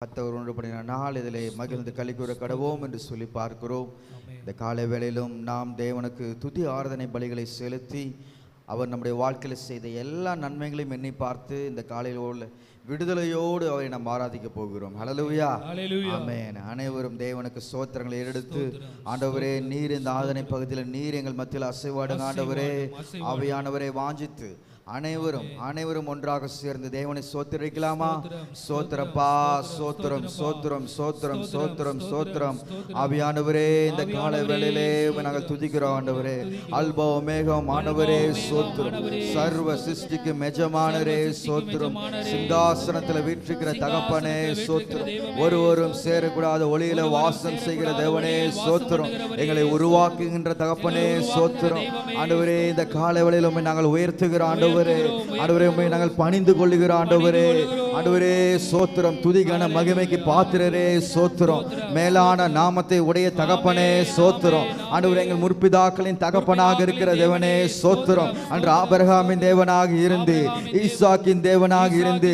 கர்த்தர் உண்டு பண்ணின நாள் இதிலே மகிழ்ந்து களிக்கூற கடவோம் என்று சொல்லி பார்க்கிறோம். இந்த காலை வேளையிலும் நாம் தேவனுக்கு துதி ஆராதனை பலிகளை செலுத்தி அவர் நம்முடைய வாழ்க்கையில் செய்த எல்லா நன்மைகளையும் எண்ணி பார்த்து இந்த காலையில் உள்ள விடுதலையோடு அவரை நாம் ஆராதிக்க போகிறோம். ஹல்லேலூயா, ஆமென். அனைவரும் தேவனுக்கு ஸ்தோத்திரங்களை எடுத்து, ஆண்டவரே நீர் இந்த ஆராதனை பகுதியில் நீர் எங்கள் மத்தியில் அசைவாடுங்க ஆண்டவரே, ஆவியானவரை வாஞ்சித்து அனைவரும் ஒன்றாக சேர்ந்து தேவனை ஸ்தோத்திரிக்கலாமா? ஸ்தோத்திரப்பா, ஸ்தோத்திரம் ஸ்தோத்திரம் ஸ்தோத்திரம் ஸ்தோத்திரம் ஸ்தோத்திரம். ஆவியானவரே இந்த காலை வேளையிலே நாங்கள் துதிக்கிறோம் ஆண்டவரே. அல்பா ஒமேகா ஆண்டவரே ஸ்தோத்திரம். சர்வ சிருஷ்டிக்கு எஜமானரே ஸ்தோத்திரம். சிங்காசனத்தில் வீற்றிருக்கிற தகப்பனே ஸ்தோத்திரம். ஒருவரும் சேரக்கூடாத ஒளியில வாசம் செய்கிற தேவனே ஸ்தோத்திரம். எங்களை உருவாக்குகின்ற தகப்பனே ஸ்தோத்திரம். ஆண்டவரே இந்த காலை வேளையில நாங்கள் உயர்த்துகிறோம் ஆண்டவரே. ஆண்டவரே உம்மை நாங்கள் பணிந்து கொள்ளுகிறோம் ஆண்டவரே. ஆண்டவரே ஸ்தோத்திரம். துதிகன மகிமைக்கு பாத்திரரே ஸ்தோத்திரம். மேலான நாமத்தை உடைய தகப்பனே ஸ்தோத்திரம். ஆண்டவரே எங்கள் முற்பிதாக்களின் தகப்பனாக இருக்கிற தேவனே ஸ்தோத்திரம். அன்று ஆபிரகாமின் தேவனாக இருந்து, ஈசாக்கின் தேவனாக இருந்து,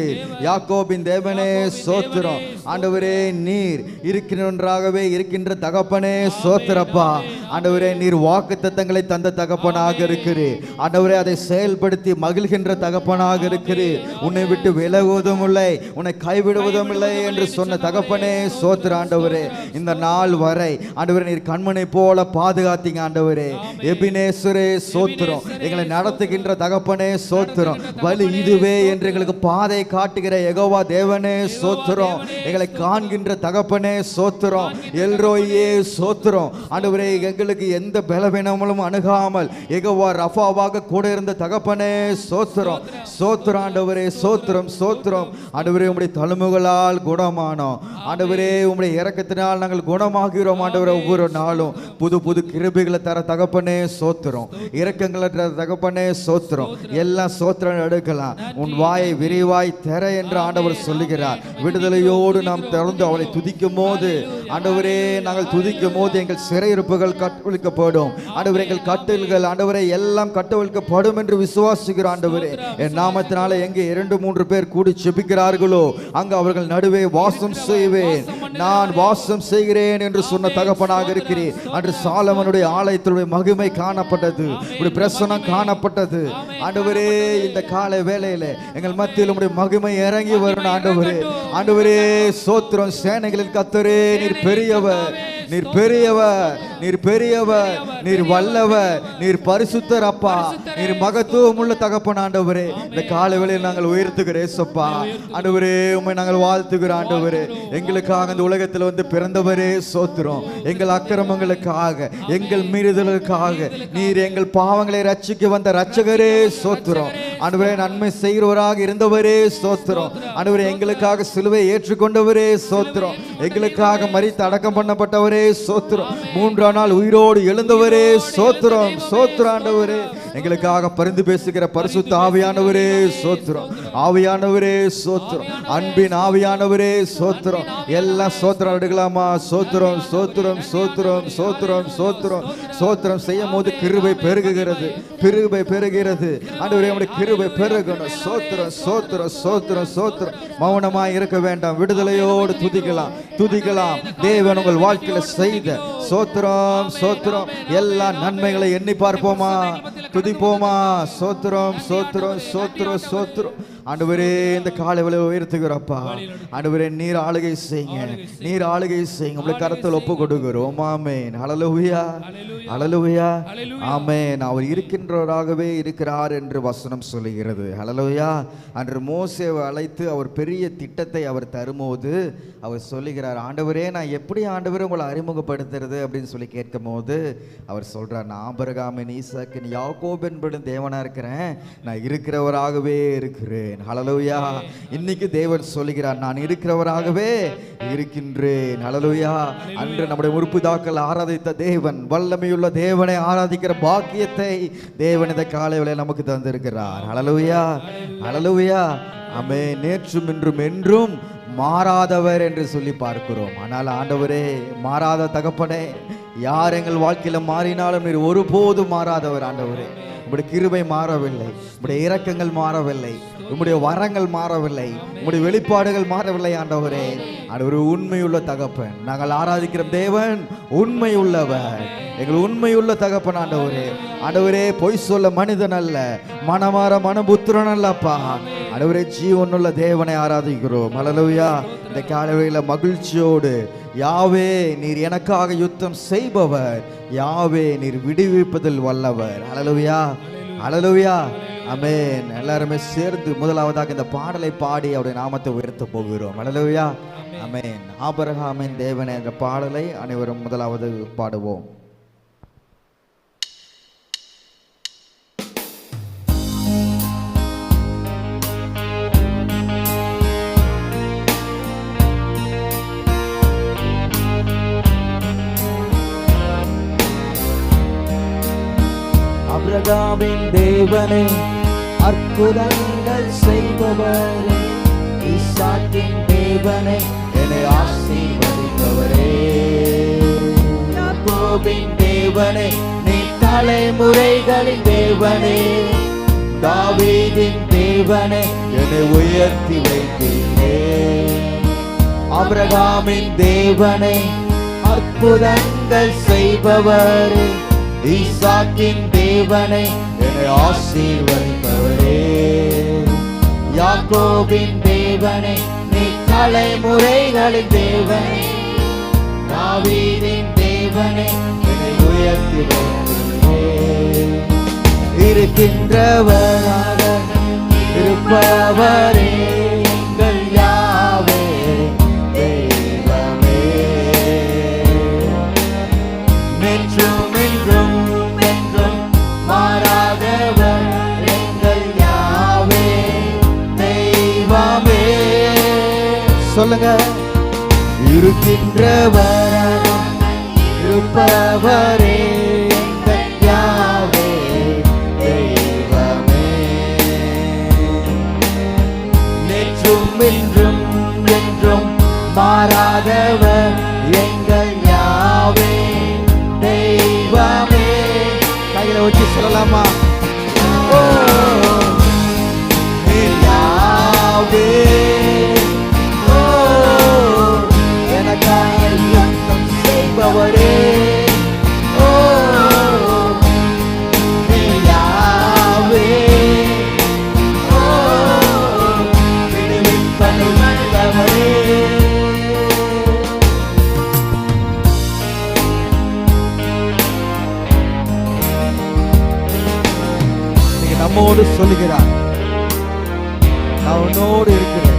யாக்கோபின் தேவனே ஸ்தோத்திரம். ஆண்டவரே நீர் இருக்கின்றாகவே இருக்கின்ற தகப்பனே ஸ்தோத்திரப்பா. ஆண்டவரே நீர் வாக்குத்தத்தங்களை தந்த தகப்பனாக இருக்கிறீர். ஆண்டவரே அதை செயல்படுத்தி மகிழ்கின்ற தகப்பனாக இருக்கிறீர். உன்னை விட்டு விலகுவதும் இல்லை, உன்னை கைவிடுவதும் இல்லை என்று சொன்ன தகப்பனே ஸ்தோத்திர. ஆண்டவரே இந்த நாள் வரை ஆண்டவரே நீர் கண்மனை போல பாதுகாத்தீங்க ஆண்டவரே. எபினேசரே ஸ்தோத்திரம். எங்களை நடத்துகின்ற தகப்பனே ஸ்தோத்திரம். வழி இதுவே என்று எங்களுக்கு பாதை காட்டுகிற யெகோவா தேவனே ஸ்தோத்திரம். எங்களை காண்கின்ற தகப்பனே ஸ்தோத்திரம். எல்ரோயே ஸ்தோத்திரம். ஆண்டவரே எங்களுக்கு எந்த பலவீனமும் அணுகாமல் யெகோவா ரஃபாவாக கூட இருந்த தகப்பனே ஸ்தோத்திரம். ஸ்தோத்திரம் ஆண்டவரே, ஸ்தோத்திரம் ஸ்தோத்திரம். ஆண்டவரே உம்முடைய தழும்புகளால் குணமானோம் ஆண்டவரே. உம்முடைய இரக்கத்தினால் நாங்கள் குணமாகிறோம் ஆண்டவரே. ஒவ்வொரு நாளும் புது புது கிருபைகளை தர தகப்பனே ஸ்தோத்திரம். இரக்கங்களை தர தகப்பனே ஸ்தோத்திரம். எல்லாம் ஸ்தோத்திரம் எடுக்கலாம். உன் வாயை விரிவாய் தர என்று ஆண்டவர் சொல்லுகிறார். விடுதலையோடு நாம் திறந்து அவளை துதிக்கும் போது ஆண்டவரே, நாங்கள் துதிக்கும் போது எங்கள் சிறையிருப்புகள் கட்டவிழ்க்கப்படும் ஆண்டவரே. எங்கள் கட்டல்கள் ஆண்டவரே எல்லாம் கட்டவிழ்க்கப்படும் என்று விசுவாசிக்கிற ஆண்டவரே. என் நாமத்தினால எங்கே 2-3 பேர் கூடி ஜெபிக்கிறார்களோ அங்கு அவர்கள் நடுவே வாசம் செய்வேன், நான் வாசம் செய்கிறேன் என்று சொன்ன தகப்பனாக இருக்கிறேன். அன்று சாலமனுடைய ஆலயத்தினுடைய மகிமை காணப்பட்டது, பிரசனம் காணப்பட்டது ஆண்டவரே. இந்த காலை வேளையில எங்கள் மத்தியில் உம்முடைய மகிமை இறங்கி வரும் ஆண்டவரே. ஆண்டவரே ஸ்தோத்திரம். சேனைகளின் கர்த்தரே நீர் பெரியவர், நீர் பெரியவர், நீர் பெரியவர், நீர் வல்லவர், நீர் பரிசுத்தர் அப்பா. நீர் மகத்துவம் உள்ள தகப்பன் ஆண்டவரே. இந்த காலை வேளையில் நாங்கள் உயர்த்துகிறேன் ஏசப்பா. ஆண்டவரே உம்மை நாங்கள் வாழ்த்துகிறோம் ஆண்டவரே. எங்களுக்காக இந்த உலகத்தில் வந்து பிறந்தவரே ஸ்தோத்திரம். எங்கள் அக்கிரமங்களுக்காக, எங்கள் மீறுதலுக்காக நீர் எங்கள் பாவங்களை ரட்சிக்க வந்த ரட்சகரே ஸ்தோத்திரம். ஆண்டவரே நன்மை செய்கிறவராக இருந்தவரே ஸ்தோத்திரம். ஆண்டவரே எங்களுக்காக சிலுவை ஏற்றுக்கொண்டவரே ஸ்தோத்திரம். எங்களுக்காக மரித்து அடக்கம் பண்ணப்பட்டவரே ஸ்தோத்திரம். 3ஆம் நாள் உயிரோடு எழுந்தவரே ஸ்தோத்திரம் ஸ்தோத்திரம். ஆண்டவரே எங்களுக்காக பரிந்து பேசுகிற பரிசுத்த ஆவியானவரே ஸ்தோத்திரம். ஆவியானவரே ஸ்தோத்திரம். அன்பின் ஆவியானவரே ஸ்தோத்திரம். எல்லாம் ஸ்தோத்திரம் எடுக்கலாமா? ஸ்தோத்திரம் ஸ்தோத்திரம் ஸ்தோத்திரம் ஸ்தோத்திரம் ஸ்தோத்திரம் ஸ்தோத்திரம். செய்யும் போது கிருபை பெருகுகிறது, கிருபை பெருகிறது ஆண்டவரே. நம்முடைய கிருபை பெருகணும். ஸ்தோத்திரம் ஸ்தோத்திரம் ஸ்தோத்திரம் ஸ்தோத்திரம். மௌனமாய் இருக்க வேண்டாம், விடுதலையோடு துதிக்கலாம் துதிக்கலாம். தேவன் உங்கள் வாழ்க்கையில செய்த ஸ்தோத்திரம் ஸ்தோத்திரம் எல்லா நன்மைகளை எண்ணி பார்ப்போமா, துதிப்போமா? ஸ்தோத்திரம் ஸ்தோத்திரம் ஸ்தோத்திரம் ஸ்தோத்திரம். ஆண்டவரே இந்த காலை வேளையில உயர்த்துகிறப்பா. ஆண்டவரே நீர் ஆளுகை செய்யுங்க, நீர் ஆளுகை செய்யுங்க. உங்களை கரத்தில் ஒப்பு கொடுக்கிறோம். ஆமென். ஹல்லேலூயா ஹல்லேலூயா ஆமென். அவர் இருக்கின்றவராகவே இருக்கிறார் என்று வசனம் சொல்லுகிறது. ஹல்லேலூயா. அன்று மோசேவை அழைத்து அவர் பெரிய திட்டத்தை அவர் தரும்போது அவர் சொல்லுகிறார், ஆண்டவரே நான் எப்படி ஆண்டவரே உங்களை அறிமுகப்படுத்துறது அப்படின்னு சொல்லி கேட்கும் போது அவர் சொல்றார், நான் ஆபிரகாமின், ஈசாக்கின், யாக்கோபின் தேவனா இருக்கிறேன், நான் இருக்கிறவராகவே இருக்கிறேன். ஹல்லேலூயா. இன்னைக்கு தேவன் சொல்லுகிறார், நான் இருக்கிறவராகவே இருக்கின்றேன். ஹல்லேலூயா. அன்று நம்முடைய முற்பிதாக்கள் ஆராதித்த தேவன், வல்லமையுள்ள தேவனை ஆராதிக்கிற பாக்கியத்தை தேவன் இந்த காலை வேளையில் நமக்கு தந்திருக்கிறார். ஹல்லேலூயா ஹல்லேலூயா ஆமென். நேற்றும் இன்றும் என்றும் மாறாதவர் என்று சொல்லி பார்க்கிறோம். ஆனால் ஆண்டவரே மாறாத தகப்பனே, யார் எங்கள் வாழ்க்கையில மாறினாலும் நீர் ஒருபோதும் மாறாதவர் ஆண்டவரே. உம்முடைய கிருபை மாறவில்லை, உம்முடைய இரக்கங்கள் மாறவில்லை, உம்முடைய வரங்கள் மாறவில்லை, உம்முடைய வெளிப்பாடுகள் மாறவில்லை. ஆண்டவரே, ஆண்டவரே உண்மையுள்ள தகப்பன், நாங்கள் ஆராதிக்கிற தேவன் உண்மை உள்ளவர், எங்கள் உண்மையுள்ள தகப்பன். ஆண்டவரே, ஆண்டவரே பொய் சொல்ல மனிதன் அல்ல, மனமாற மனபுத்திரன் அல்லப்பா. ஆண்டவரே, ஜீவனுள்ள தேவனை ஆராதிக்கிறோம். ஹல்லேலூயா. இந்த காலையில மகிழ்ச்சியோடு, யாவே நீர் எனக்காக யுத்தம் செய்பவர், யாவே நீர் விடுவிப்பதில் வல்லவர். ஹல்லேலூயா, ஹல்லேலூயா, ஆமென். எல்லாருமே சேர்ந்து முதலாவதாக இந்த பாடலை பாடி அவருடைய நாமத்தை உயர்த்த போகிறோம். ஹல்லேலூயா, ஆமென். ஆபிரகாமின் தேவனே என்ற பாடலை அனைவரும் முதலாவது பாடுவோம். ஆபிரகாமின் தேவனே, அற்புதங்கள் செய்பவரே, ஈசாக்கின் தேவனே, என்னை ஆசீர்வதிப்பவரே, யாக்கோபின் தேவனே, நீ தலைமுறைகளின் தேவனே, தாவீதின் தேவனே, என்னை உயர்த்தி வைத்தீரே. ஆபிரகாமின் தேவனே, அற்புதங்கள் செய்பவரே, ஈசாக்கின் தேவனை, என்னை ஆசீர்வதிப்பவரே, யாக்கோபின் தேவனை, நீ தலைமுறைகளின் தேவனை, தாவீதின் தேவனை, என்னை உயர்த்தி வைத்தீரே. இருக்கின்றவராக இருப்பவரே, எங்கள் யாவே தெய்வமே, நேற்றும் சொல்லுங்க. இருக்கின்றவராக இருப்பவரே, எங்கள் யாவே தெய்வமே, நேற்றும் இன்றும் என்றும் மாறாதவர், எங்கள் யாவே தெய்வமே. கையில வச்சு சொல்லலாமா? ஓ யாவே யுத்தம் செய்பவரே, ஓ யாவே, ஓ விடுவிப்பதை மறந்தவரே. நீங்க நம்மோடு சொல்லுகிறார், நான் உன்னோடு இருக்கிறேன்.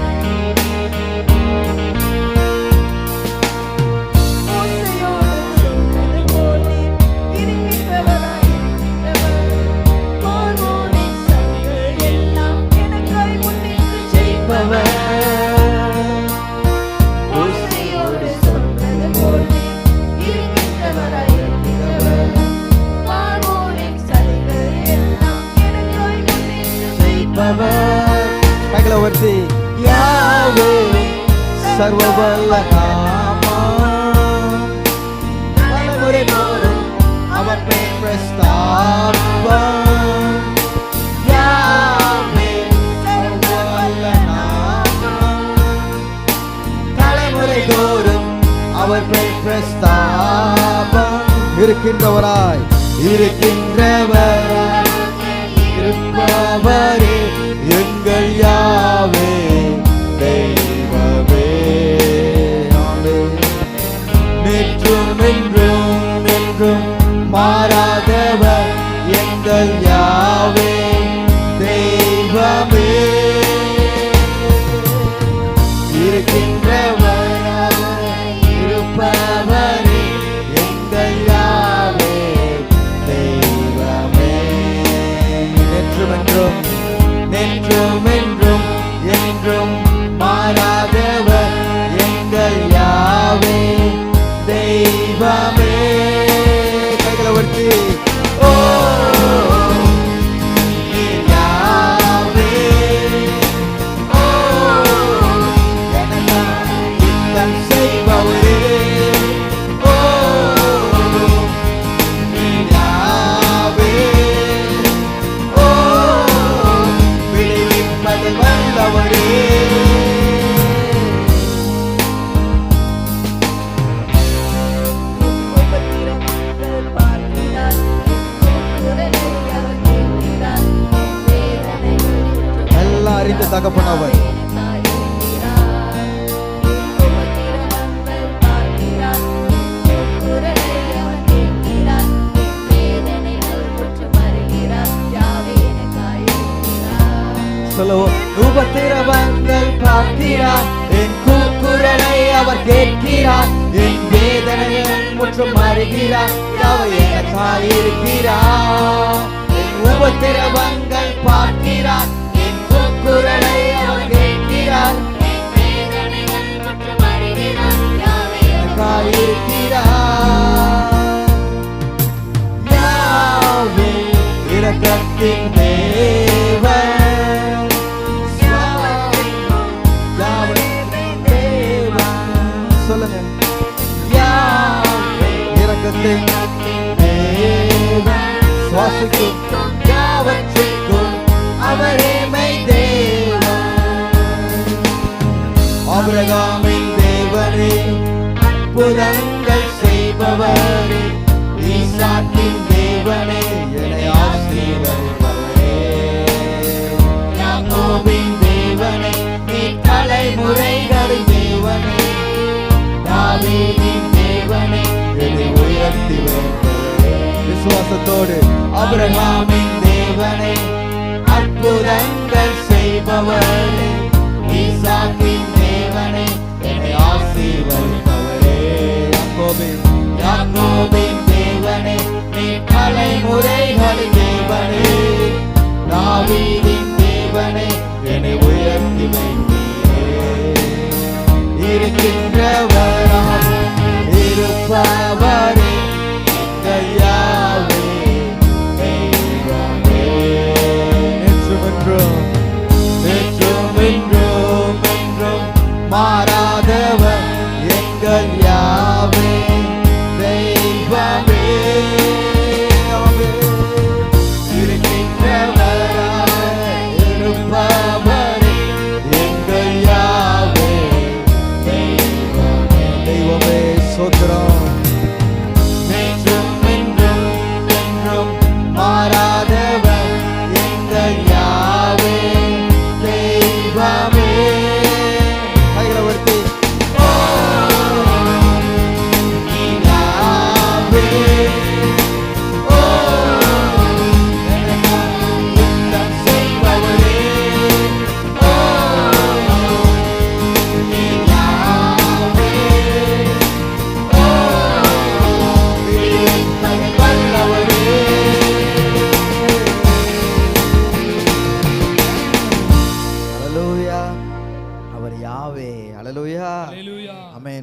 கைகளை உயர்த்தி, யாவே சர்வவல்ல நாமம், தலைமுறை தோறும் அவர் பெயர் பிரஸ்தாபம். யாவே சர்வவல்ல நாமம், தலைமுறை தோறும் அவர் பெயர் பிரஸ்தாபம். இருக்கின்றவராய் இருக்கின்றவராய் இருப்பவரே, எங்கள் யாவே தெய்வமே, நேற்றும் என்றும் என்றும் மாறாதவர், எங்கள் யாவே தெய்வமே. இருக்கின்றவராக இருப்பவரே, எங்கள் யாவே தெய்வமே, நேற்றும் என்றும் என்றும் என்றும் சொல்லுவோம். உபத்திரவங்கள் பார்க்கிறார், என் கூக்குரலை அவர் கேட்கிறார், என் வேதனைகள் முற்றும் அறிகிறார், அவர் எனக்காயிருக்கிறார். என் உபத்திரவங்கள் பார்க்கிறார், என் கூக்குரலை அவர் கேட்கிறார், என் வேதனைகள் முற்றும் அறிகிறார், அவர் எனக்காயிருக்கிறார். யாவே இரக்கத்தின் தேவன், யாவே தேவன். சொல்லுங்க. யாவே இரக்கத்தின் தேவன், சுவாசிக்கும் யாவற்றிற்கும் அவரே மெய் தேவன். ஆபிரகாமின் தேவனே, அற்புதங்கள் செய்பவரே, ஈசாக்கின் தேவனே, என்னை ஆசீர்வதிப்பவரே. யாக்கோபின் தேவனே, நீ தலைமுறைகளின் தேவனே, தாவீதின் தேவனே, என்னை உயர்த்தி வைப்பவரே. விசுவாசத்தோடு ஆபிரகாமின் தேவனே, அற்புதங்கள் செய்பவரே, ஈசாக்கின் தேவனே, என்னை ஆசீர்வதிப்பவரே. யாக்கோபின் தேவனே, நீ தலைமுறைகளின் தேவனே, தாவீதின் தேவனே, என்னை உயர்த்தி வைப்பீரே. இருக்கின்றவராக இருப்பவரே, எங்கள் யாவே தெய்வமே. நேற்றும் என்றும் என்றும் மாறாதவர் எங்கள் யாவே தெய்வமே. இருக்கின்றவராக இருப்பவரே, எங்கள் யாவே தெய்வமே. தெய்வமே சோத்திரம். நேற்றும் என்றும் என்றும் மாறாதவர் எங்கள் யாவே தெய்வமே. கைகளை உயர்த்தி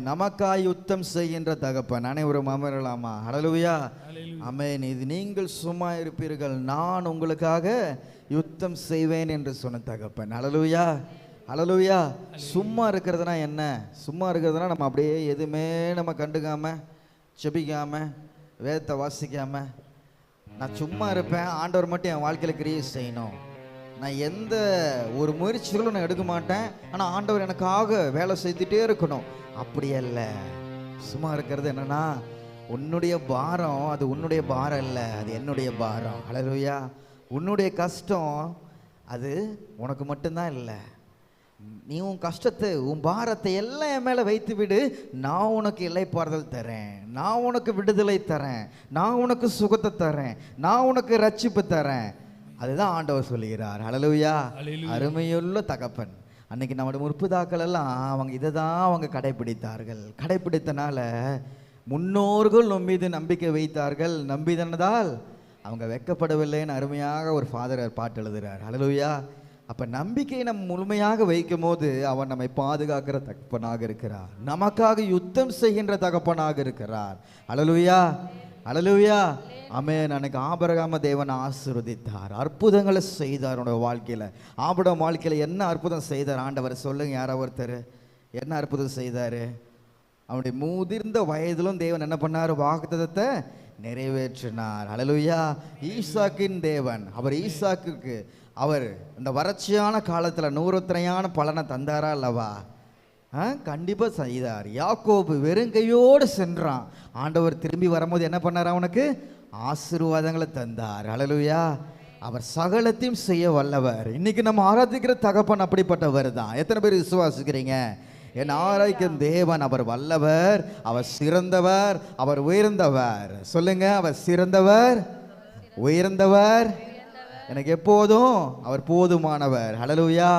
நமக்காய் யுத்தம் செய்கின்ற தகப்பன். அனைவரும் அமரலாமா? ஹல்லேலூயா. ஆமென். இது நீங்கள் சும்மா இருப்பீர்கள், நான் உங்களுக்காக யுத்தம் செய்வேன் என்று சொன்ன தகப்பன். ஹல்லேலூயா, ஹல்லேலூயா. சும்மா இருக்கிறதுனா என்ன? சும்மா இருக்கிறதுனா நம்ம அப்படியே எதுவுமே நம்ம கண்டுக்காம, செபிக்காம, வேதத்தை வாசிக்காம, நான் சும்மா இருப்பேன், ஆண்டவர் மட்டும் என் வாழ்க்கையில் கிரியை செய்யணும், நான் எந்த ஒரு முயற்சிகளும் நான் எடுக்க மாட்டேன், ஆனால் ஆண்டவர் எனக்காக வேலை செய்துட்டே இருக்கணும், அப்படி அல்ல. சும்மா இருக்கிறது என்னன்னா, உன்னுடைய பாரம் அது உன்னுடைய பாரம் இல்லை, அது என்னுடைய பாரம். ஹல்லேலூயா. உன்னுடைய கஷ்டம் அது உனக்கு மட்டும்தான் இல்லை. நீ உன் கஷ்டத்தை, உன் பாரத்தை எல்லாம் என் மேலே வைத்து விடு, நான் உனக்கு இளைப்பாறுதல் தரேன், நான் உனக்கு விடுதலை தரேன், நான் உனக்கு சுகத்தை தரேன், நான் உனக்கு ரட்சிப்பு தரேன். அதுதான் ஆண்டவர் சொல்லுகிறார். ஹல்லேலூயா. அருமையுள்ள தகப்பன். அன்னைக்கு நம்முடைய முற்புதாக்கள் எல்லாம் அவங்க இதை தான் அவங்க கடைபிடித்தார்கள். கடைபிடித்தனால முன்னோர்கள் மீது நம்பிக்கை வைத்தார்கள். நம்பிதனதால் அவங்க வெட்கப்படவில்லைன்னு அருமையாக ஒரு ஃபாதர் பாட்டு எழுதுகிறார். ஹல்லேலூயா. அப்போ நம்பிக்கையை நம்ம முழுமையாக வைக்கும் போது அவன் நம்மை பாதுகாக்கிற தகப்பனாக இருக்கிறார், நமக்காக யுத்தம் செய்கின்ற தகப்பனாக இருக்கிறார். ஹல்லேலூயா, ஹல்லேலூயா. ஆமென். அன்னைக்கு ஆபிரகாம தேவன் ஆசீர்வதித்தார், அற்புதங்களை செய்தார் அவனுடைய வாழ்க்கையில். ஆபிரகாம் வாழ்க்கையில் என்ன அற்புதம் செய்தார் ஆண்டவர் சொல்லுங்க, யாரோ ஒருத்தர் என்ன அற்புதம் செய்தார்? அவனுடைய முதிர்ந்த வயதிலும் தேவன் என்ன பண்ணார்? வாக்குத்தத்தத்தை நிறைவேற்றினார். ஹல்லேலூயா. ஈசாக்கின் தேவன், அவர் ஈசாக்குக்கு அவர் இந்த வறட்சியான காலத்தில் நூறுத்திரையான பலனை தந்தாரா அல்லவா? கண்டிப்பாக செய்தார். யாக்கோபு வெறுங்கையோடு சென்றான், ஆண்டவர் திரும்பி வரும்போது என்ன பண்ணார்? அவனுக்கு ஆசீர்வாதங்களை தந்தார். ஹல்லேலூயா. அவர் சகலத்தையும் செய்ய வல்லவர். இன்னைக்கு நம்ம ஆராதிக்கிற தகப்பன் அப்படிப்பட்டவர் தான். எத்தனை பேர் விசுவாசிக்கிறீங்க? என் ஆராய்க்கும் தேவன் அவர் வல்லவர், அவர் சிறந்தவர், அவர் உயர்ந்தவர். சொல்லுங்க, அவர் சிறந்தவர், உயர்ந்தவர், எனக்கு எப்போதும் அவர் போதுமானவர். ஹல்லேலூயா.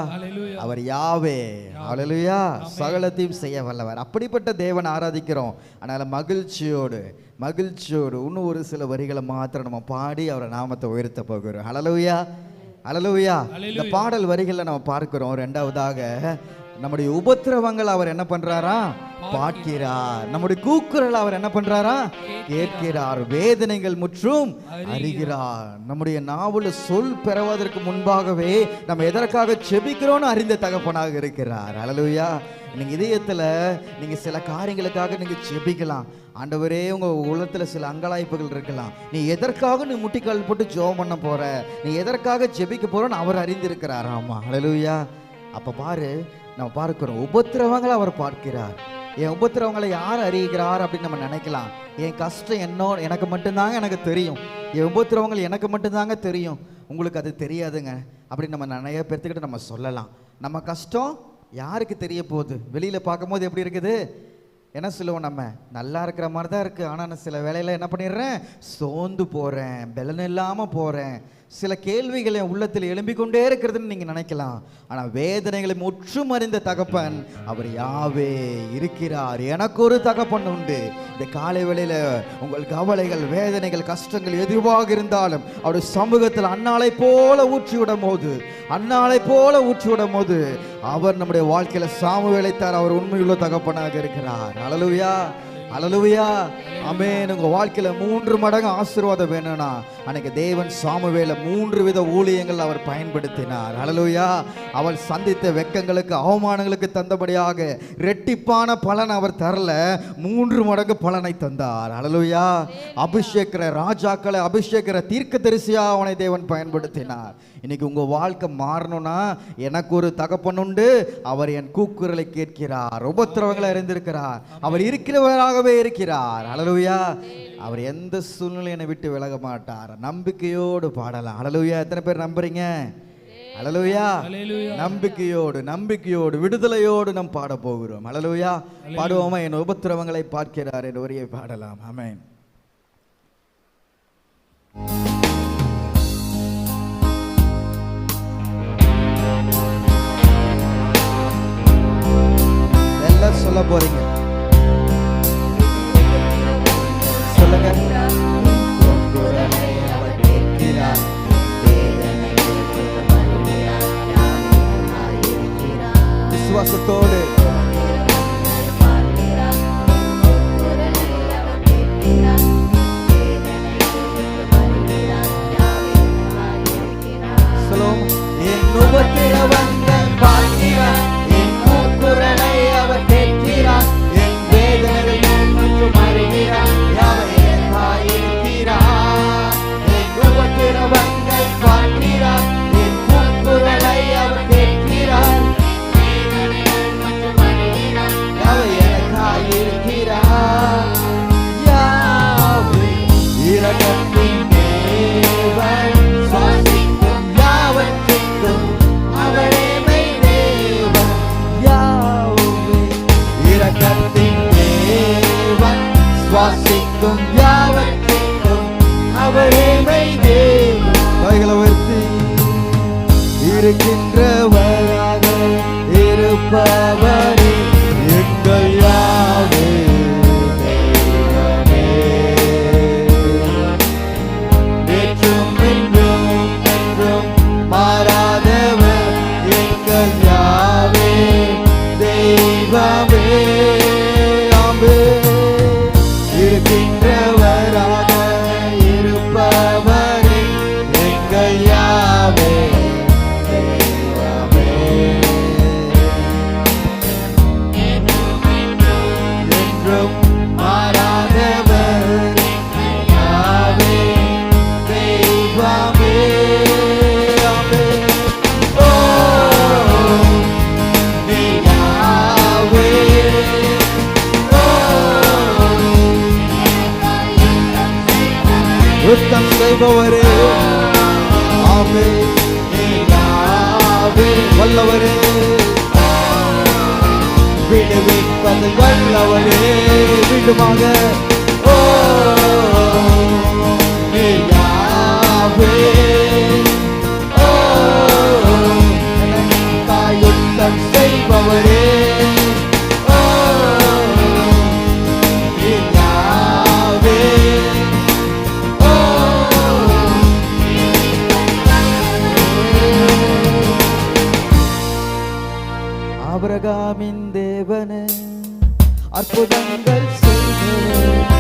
அவர் யாவே. ஹல்லேலூயா. சகலத்தையும் செய்ய வல்லவர். அப்படிப்பட்ட தேவன் ஆராதிக்கிறோம். அதனால மகிழ்ச்சியோடு இன்னும் ஒரு சில வரிகளை மாத்திரம் நம்ம பாடி அவரை நாமத்தை உயர்த்த போகிறோம். ஹல்லேலூயா. ஹல்லேலூயா. இந்த பாடல் வரிகளில் நம்ம பார்க்கிறோம். இரண்டாவதாக நம்முடைய உபத்திரவங்கள் அவர் என்ன பண்றாரா? பார்க்கிறார். நம்முடைய கூக்குரல் அவர் என்ன பண்றாரா? கேட்கிறார். வேதனைகள் முற்றும் அறிகிறார். நம்முடைய நாவுல சொல் பெறுவதற்கு முன்பாகவே நம்ம எதற்காக செபிக்கிறோம்னு அறிந்த தகப்பனாக இருக்கிறார். ஹல்லேலூயா. நீங்க இதயத்துல நீங்க சில காரியங்களுக்காக நீங்க செபிக்கலாம். ஆண்டவரே, உங்க உள்ளத்துல சில அங்கலாய்ப்புகள் இருக்கலாம். நீ எதற்காக நீ முட்டிக்கால் போட்டு ஜெபம் பண்ண போற, நீ எதற்காக ஜெபிக்க போறன்னு அவர் அறிந்திருக்கிறார். ஆமா. ஹல்லேலூயா. அப்ப பாரு, நம்ம பார்க்கிறோம் உபத்திரவங்களை அவர் பார்க்கிறார். என் உபத்திரவங்களை யார் அறிகிறார் அப்படின்னு நம்ம நினைக்கலாம். என் கஷ்டம் எனக்கு மட்டும்தாங்க எனக்கு தெரியும். என் உபத்திரவங்கள் எனக்கு மட்டும்தாங்க தெரியும். உங்களுக்கு அது தெரியாதுங்க அப்படின்னு நம்ம நிறைய பேர்த்துக்கிட்ட நம்ம சொல்லலாம். நம்ம கஷ்டம் யாருக்கு தெரிய போகுது? வெளியில் பார்க்கும்போது எப்படி இருக்குது? என்ன சொல்லுவோம்? நம்ம நல்லா இருக்கிற மாதிரி தான் இருக்குது. ஆனால் நான் சில வேலையில் என்ன பண்ணிடுறேன்? சோர்ந்து போகிறேன், பலன் இல்லாமல் போகிறேன். சில கேள்விகள் என் உள்ளத்தில் எழும்பிக்கொண்டே இருக்கிறதுன்னு நீங்கள் நினைக்கலாம். ஆனால் வேதனைகளை முற்றும் அறிந்த தகப்பன் அவர் யாவே இருக்கிறார். எனக்கு ஒரு தகப்பன் உண்டு. இந்த காலை வேளையில் உங்கள் கவலைகள், வேதனைகள், கஷ்டங்கள் எதுவாக இருந்தாலும் அவருடைய சமூகத்தில் அன்னாளை போல ஊற்றிவிடும் போது அவர் நம்முடைய வாழ்க்கையில சாமுவேலைத்தார். அவர் உண்மையுள்ள தகப்பனாக இருக்கிறார். ஹல்லேலூயா. ஹல்லேலூயா. ஆமென். உங்க வாழ்க்கையில 3 மடங்கு ஆசீர்வாதம் வேணும்னா அன்னைக்கு தேவன் சாமுவேலை 3 வித ஊழியங்கள் அவர் பயன்படுத்தினார். ஹல்லேலூயா. அவள் சந்தித்த வெட்கங்களுக்கு, அவமானங்களுக்கு தந்தபடியாக ரெட்டிப்பான பலன் அவர் தரல, 3 மடங்கு பலனை தந்தார். ஹல்லேலூயா. அபிஷேகிற ராஜாக்களை, அபிஷேகிற தீர்க்கதரிசியா அவனை தேவன் பயன்படுத்தினார். இன்னைக்கு உங்க வாழ்க்கை மாறணும்னா எனக்கு ஒரு தகப்பன் உண்டு. அவர் என் கூக்குரலை கேட்கிறார், உபத்திரவங்களை அறிந்திருக்கிறார், அவர் இருக்கிறவராகவே இருக்கிறார். ஹல்லேலூயா. அவர் எந்த சூழ்நிலையை விட்டு விலக மாட்டார். நம்பிக்கையோடு பாடலாம். ஹல்லேலூயா. எத்தனை பேர் நம்புறீங்க? ஹல்லேலூயா. நம்பிக்கையோடு விடுதலையோடு நாம் பாட போகிறோம். ஹல்லேலூயா. பாடுவோமா? என் உபத்திரவங்களை பார்க்கிறார் என்ற வரியை பாடலாம். ஆமென். எல்லாம் சொல்ல போறீங்க. சொல்லுங்க. விசுவாசத்தோடு சொல்லுவோம். என் உபத்திரவங்கள் பார்க்கிறார், என் கூக்குரலை அவர் கேட்கிறார், என் வேதனைகள் முற்றும் அறிகிறார், அவர் எனக்காய் இருக்கிறார். என் உபத்திரவங்கள் பார்க்கிறார், என் கூக்குரலை அவர் கேட்கிறார், அவர் எனக்காய் இருக்கிறார். யாவே இரக்கத்தின் தேவன், சுவாசிக்கும் யாவற்றிற்கும் அவரே மெய் தேவன். யாவே இரக்கத்தின் தேவன், சுவாசிக்கும் யாவற்றிற்கும் அவரே மெய் தேவன். கைகளை உயர்த்தி இருக்கின்றவராக இருப்பவரே எங்கள் யாவே தேவனே. நேற்றும் இன்றும் என்றும் மாறாதவர் எங்கள் யாவே தெய்வமே. ஆமென். இருக்கின்றவராக இருப்பவரே எங்கள் யாவே தெய்வமே. என்றும் மாறாதவர் யாவே தெய்வமே. ஆமென். ஓ நீ யாவே, ஓ யுத்தம் செய்பவரே. ஆமென். நீ யாவே வல்லவரே, விடுவிப்பது வல்லவரே. மீண்டுமாக ஓ நீ யாவே அற்புதங்கள் செய்தவர்,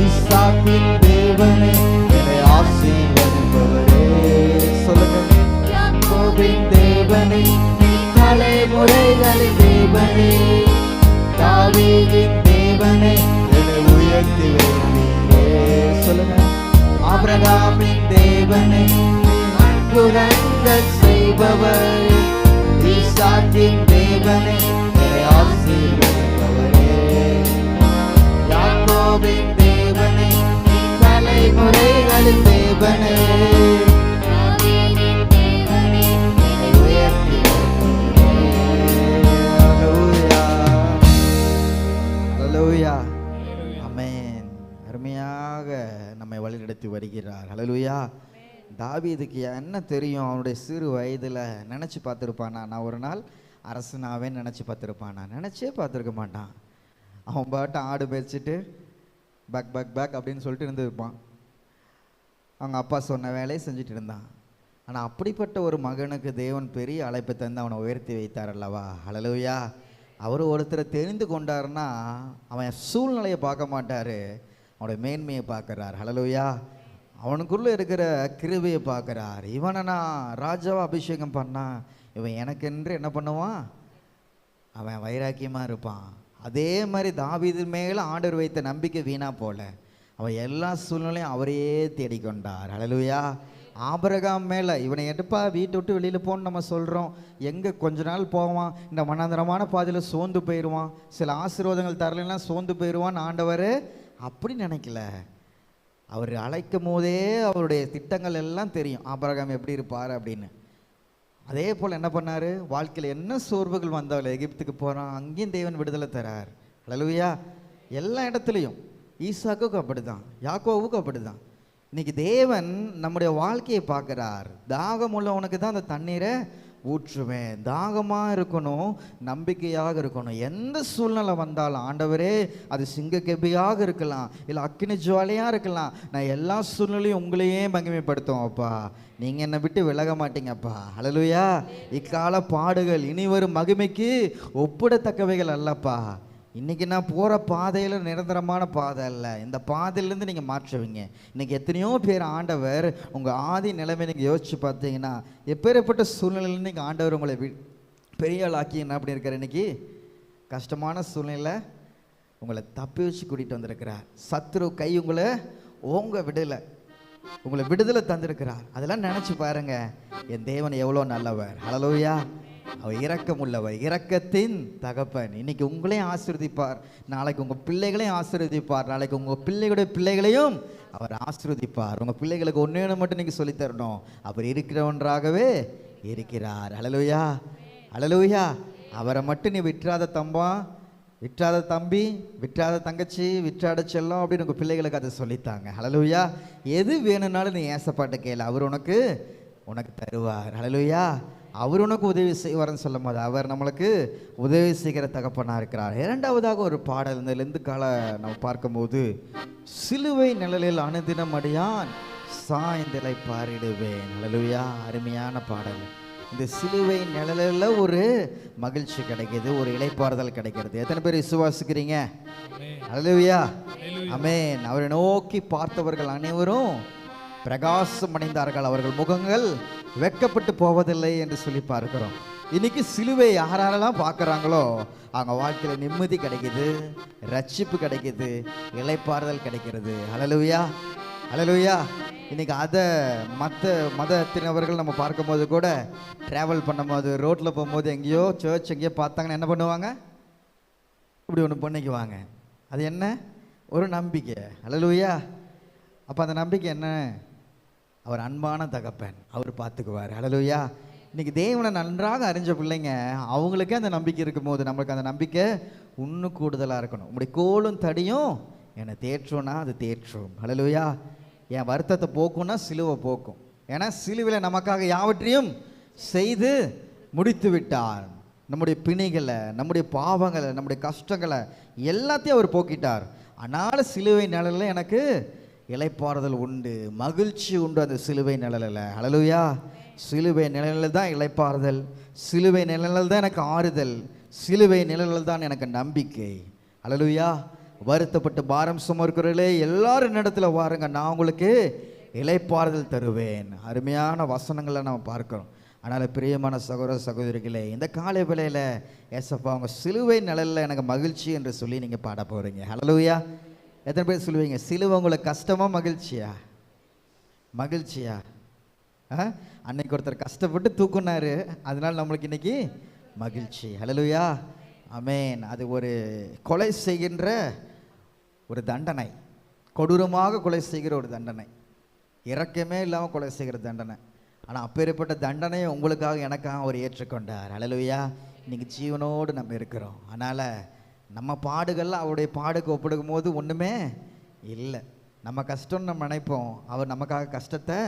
ஈசாக்கின் தேவனே என்னை ஆசீர்வதிப்பவரே. சொல்லுங்க. யாக்கோபின் தேவனே, தலைமுறைகளின் தேவனே, தாவீதின் தேவனே என்னை உயர்த்தி வைத்தீரே. சொல்லுங்க. ஆபிரகாமின் தேவனே, அற்புதங்கள் செய்பவர், ஈசாக்கின் தேவனே என்னை ஆசீர்வதிப்பவரே. யாக்கோபின் தேவனே, தலைமுறைகளின் தேவனே, என்னை உயர்த்தி வைத்தீரே. ஹல்லேலூயா, ஹல்லேலூயா, ஆமென். அருமையாக நம்மை வழிநடத்தி வருகிறார். ஹல்லேலூயா. தாவீதுக்கு என்ன தெரியும்? அவனுடைய சிறு வயதில் நினச்சி பார்த்துருப்பானா நான் ஒரு நாள் அரசனாவேன்னு நினச்சி பார்த்துருப்பானா? நினச்சே பார்த்துருக்க மாட்டான். அவன் பாட்டு ஆடு மேய்ச்சிட்டு பேக் பேக் பேக் அப்படின்னு சொல்லிட்டு இருந்துருப்பான். அவங்க அப்பா சொன்ன வேலையை செஞ்சுட்டு இருந்தான். ஆனால் அப்படிப்பட்ட ஒரு மகனுக்கு தேவன் பெரிய அழைப்பை தந்து அவனை உயர்த்தி வைத்தார் அல்லவா? ஹல்லேலூயா. அவர் ஒருத்தரை தெரிந்து கொண்டாருன்னா அவன் சூழ்நிலையை பார்க்க மாட்டார், அவனுடைய மேன்மையை பார்க்குறார். ஹல்லேலூயா. அவனுக்குள்ளே இருக்கிற கிருபையை பார்க்குறார். இவனை நான் ராஜாவை அபிஷேகம் பண்ணான், இவன் எனக்கென்று என்ன பண்ணுவான்? அவன் வைராக்கியமாக இருப்பான். அதே மாதிரி தாவீது மேலே ஆண்டவர் வைத்த நம்பிக்கை வீணா போல, அவன் எல்லா சூழ்நிலையும் அவரையே தேடிக்கொண்டார். ஹல்லேலூயா. ஆபிரகாம் மேலே இவனை எடுப்பா வீட்டை விட்டு வெளியில் போன்னு நம்ம சொல்கிறோம். எங்கே கொஞ்ச நாள் போவான், இந்த மனாந்தரமான பாதையில் சோர்ந்து போயிடுவான், சில ஆசீர்வாதங்கள் தரலாம் சோர்ந்து போயிடுவான். ஆண்டவர் அப்படி நினைக்கல. அவர் அழைக்கும் போதே அவருடைய திட்டங்கள் எல்லாம் தெரியும், ஆபிரகாம் எப்படி இருப்பார் அப்படின்னு. அதே போல் என்ன பண்ணார்? வாழ்க்கையில் என்ன சோர்வுகள் வந்தாலும் எகிப்துக்கு போகிறான், அங்கேயும் தேவன் விடுதலை தரார். ஹல்லேலூயா. எல்லா இடத்துலையும் ஈசாக்குக்கும் அப்படி தான், யாக்கோவுக்கும் அப்படி தான். இன்னைக்கு தேவன் நம்முடைய வாழ்க்கையை பார்க்குறார். தாகம் உள்ளவனுக்கு தான் அந்த தண்ணீரை ஊற்றுவேன். தாகமாக இருக்கணும், நம்பிக்கையாக இருக்கணும். எந்த சூழ்நிலை வந்தாலும் ஆண்டவரே, அது சிங்கக்கெபியாக இருக்கலாம், இல்லை அக்கினி ஜுவாலையாக இருக்கலாம், நான் எல்லா சூழ்நிலையும் உங்களையே மகிமைப்படுத்துவோம் அப்பா, நீங்கள் என்னை விட்டு விலக மாட்டீங்கப்பா. ஹல்லேலூயா. இக்கால பாடுகள் இனி வரும் மகிமைக்கு ஒப்பிடத்தக்கவைகள் அல்லப்பா. இன்றைக்கி நான் போகிற பாதையில் நிரந்தரமான பாதை அல்ல, இந்த பாதையிலேருந்து நீங்கள் மாற்றுவீங்க. இன்றைக்கி எத்தனையோ பேர் ஆண்டவர் உங்கள் ஆதி நிலைமை நீங்கள் யோசித்து பார்த்தீங்கன்னா, எப்பேற்பட்ட சூழ்நிலையிலேருந்து நீங்கள் ஆண்டவர் உங்களை பெரிய ஆளாக்கி என்ன பண்ணியிருக்கார்? இன்றைக்கி கஷ்டமான சூழ்நிலை உங்களை தப்பி வச்சு கூட்டிகிட்டு வந்திருக்கிறார். சத்ரு கை உங்களை விடலை, உங்களை விடுதலை தந்திருக்கிறார். அதெல்லாம் நினச்சி பாருங்கள், என் தேவன் எவ்வளோ நல்லவர். ஹல்லேலூயா. அவர் இரக்கம் உள்ளவர், இரக்கத்தின் தகப்பன். இன்னைக்கு உங்களையும் ஆசீர்வதிப்பார், நாளைக்கு உங்கள் பிள்ளைகளையும் ஆசீர்வதிப்பார், நாளைக்கு உங்கள் பிள்ளைகளுடைய பிள்ளைகளையும் அவர் ஆசீர்வதிப்பார். உங்கள் பிள்ளைகளுக்கு ஒன்று மட்டும் நீங்கள் சொல்லித்தரணும், அவர் இருக்கிறவன்றாகவே இருக்கிறார். ஹல்லேலூயா, ஹல்லேலூயா. அவரை மட்டும் நீ விட்டுறாத தம்பா, விட்டுறாத தம்பி, விட்டுறாத தங்கச்சி, விட்டுறாத செல்லம் அப்படின்னு உங்கள் பிள்ளைகளுக்கு அதை சொல்லித்தாங்க. ஹல்லேலூயா. எது வேணும்னாலும் நீ ஏசப்பாட்ட கேளு, அவர் உனக்கு தருவார். ஹல்லேலூயா. அவர் உனக்கு உதவி செய்வார்னு சொல்லும் போது அவர் நம்மளுக்கு உதவி செய்கிற தகப்பனாக இருக்கிறார். இரண்டாவதாக ஒரு பாடல் இந்த லெந்து கால நம்ம பார்க்கும்போது, சிலுவை நிழலில் அனுதினம் அடியான் சாய்ந்தலை பாரிடுவேன். ஹல்லேலூயா. அருமையான பாடல். இந்த சிலுவை நிழலில் ஒரு மகிழ்ச்சி கிடைக்கிது, ஒரு இளைப்பாறுதல் கிடைக்கிறது. எத்தனை பேர் விசுவாசிக்கிறீங்க? ஹல்லேலூயா, ஆமென். அவரை நோக்கி பார்த்தவர்கள் அனைவரும் பிரகாசம் அடைந்தார்கள், அவர்கள் முகங்கள் வெட்கப்பட்டு போவதில்லை என்று சொல்லி பார்க்கிறோம். இன்னைக்கு சிலுவை யாரெல்லாம் பார்க்குறாங்களோ அவங்க வாழ்க்கையில் நிம்மதி கிடைக்குது, ரட்சிப்பு கிடைக்குது, இளைப்பாறுதல் கிடைக்கிறது. ஹல்லேலூயா, ஹல்லேலூயா. இன்னைக்கு அதை மற்ற மதத்தினவர்கள் நம்ம பார்க்கும்போது கூட ட்ராவல் பண்ணும்போது ரோட்டில் போகும்போது எங்கேயோ சர்ச் எங்கேயோ பார்த்தாங்கன்னா என்ன பண்ணுவாங்க? இப்படி ஒன்று பண்ணிக்குவாங்க. அது என்ன? ஒரு நம்பிக்கை. ஹல்லேலூயா. அப்போ அந்த நம்பிக்கை என்ன? அவர் அன்பான தகப்பன், அவர் பார்த்துக்குவார். ஹல்லேலூயா. இன்றைக்கி தேவனை நன்றாக அறிஞ்ச பிள்ளைங்க அவங்களுக்கே அந்த நம்பிக்கை இருக்கும்போது நம்மளுக்கு அந்த நம்பிக்கை இன்னும் கூடுதலாக இருக்கணும். உங்களுடைய கோலும் தடியும் என்னை தேற்றும்னா அது தேற்றும். ஹல்லேலூயா. என் வருத்தத்தை போக்கும்னா சிலுவை போக்கும். ஏன்னா சிலுவையில் நமக்காக யாவற்றையும் செய்து முடித்து விட்டார். நம்முடைய பிணிகளை, நம்முடைய பாவங்களை, நம்முடைய கஷ்டங்களை எல்லாத்தையும் அவர் போக்கிட்டார். அதனால் சிலுவை நிழலில் எனக்கு இளைப்பாறுதல் உண்டு, மகிழ்ச்சி உண்டு அந்த சிலுவை நிழலில். ஹல்லேலூயா. சிலுவை நிழலில் தான் இளைப்பாறுதல், சிலுவை நிழலில் தான் எனக்கு ஆறுதல், சிலுவை நிழலில் தான் எனக்கு நம்பிக்கை. ஹல்லேலூயா. வருத்தப்பட்டு பாரம் சுமக்கிறவர்களே எல்லாரும் என்னிடத்துல வாருங்க, நான் உங்களுக்கு இளைப்பாறுதல் தருவேன். அருமையான வசனங்களை நம்ம பார்க்கிறோம். அதனால் பிரியமான சகோதர சகோதரிகளே, இந்த காலை வேளையில் ஏசப்பா அவங்க சிலுவை நிழலில் எனக்கு மகிழ்ச்சி என்று சொல்லி நீங்கள் பாட போகிறீங்க. ஹல்லேலூயா. எத்தனை பேர் சொல்லுவீங்க சிலுவை உங்களுக்கு கஷ்டமா மகிழ்ச்சியா? மகிழ்ச்சியா? அன்னைக்கு ஒருத்தர் கஷ்டப்பட்டு தூக்குனாரு, அதனால நம்மளுக்கு இன்னைக்கு மகிழ்ச்சி. ஹல்லேலூயா. ஆமென். அது ஒரு கொலை செய்கின்ற ஒரு தண்டனை, கொடூரமாக கொலை செய்கிற ஒரு தண்டனை, இரக்கமே இல்லாமல் கொலை செய்கிற தண்டனை. ஆனால் அப்பேற்பட்ட தண்டனையை உங்களுக்காக எனக்காக அவர் ஏற்றுக்கொண்டார். ஹல்லேலூயா. இன்னைக்கு ஜீவனோடு நம்ம இருக்கிறோம். அதனால் நம்ம பாடுகள்லாம் அவருடைய பாடுக்கு ஒப்பிடுக்கும் போது ஒன்றுமே இல்லை. நம்ம கஷ்டம்னு நம்ம நினைப்போம், அவர் நமக்காக கஷ்டத்தை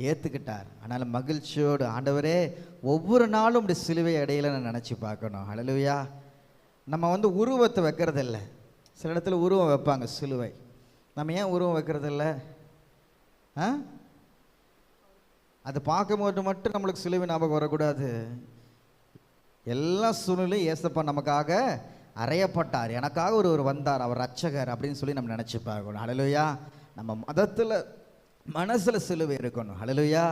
ஏற்றுக்கிட்டார். அதனால் மகிழ்ச்சியோடு ஆண்டவரே ஒவ்வொரு நாளும் இப்படி சிலுவை இடையில நான் நினச்சி பார்க்கணும். ஹல்லேலூயா. நம்ம உருவத்தை வைக்கிறதில்ல. சில இடத்துல உருவம் வைப்பாங்க சிலுவை. நம்ம ஏன் உருவம் வைக்கிறதில்ல? அது பார்க்கும்போது மட்டும் நம்மளுக்கு சிலுவை ஞாபகம் வரக்கூடாது. எல்லா சூழ்நிலையும் ஏசப்பா நமக்காக அறையப்பட்டார், எனக்காக ஒருவர் வந்தார், அவர் ரட்சகர் அப்படின்னு சொல்லி நம்ம நினச்சி பார்க்கணும். ஹல்லேலூயா. நம்ம மதத்தில் மனசில் சிலுவை இருக்கணும். ஹல்லேலூயா.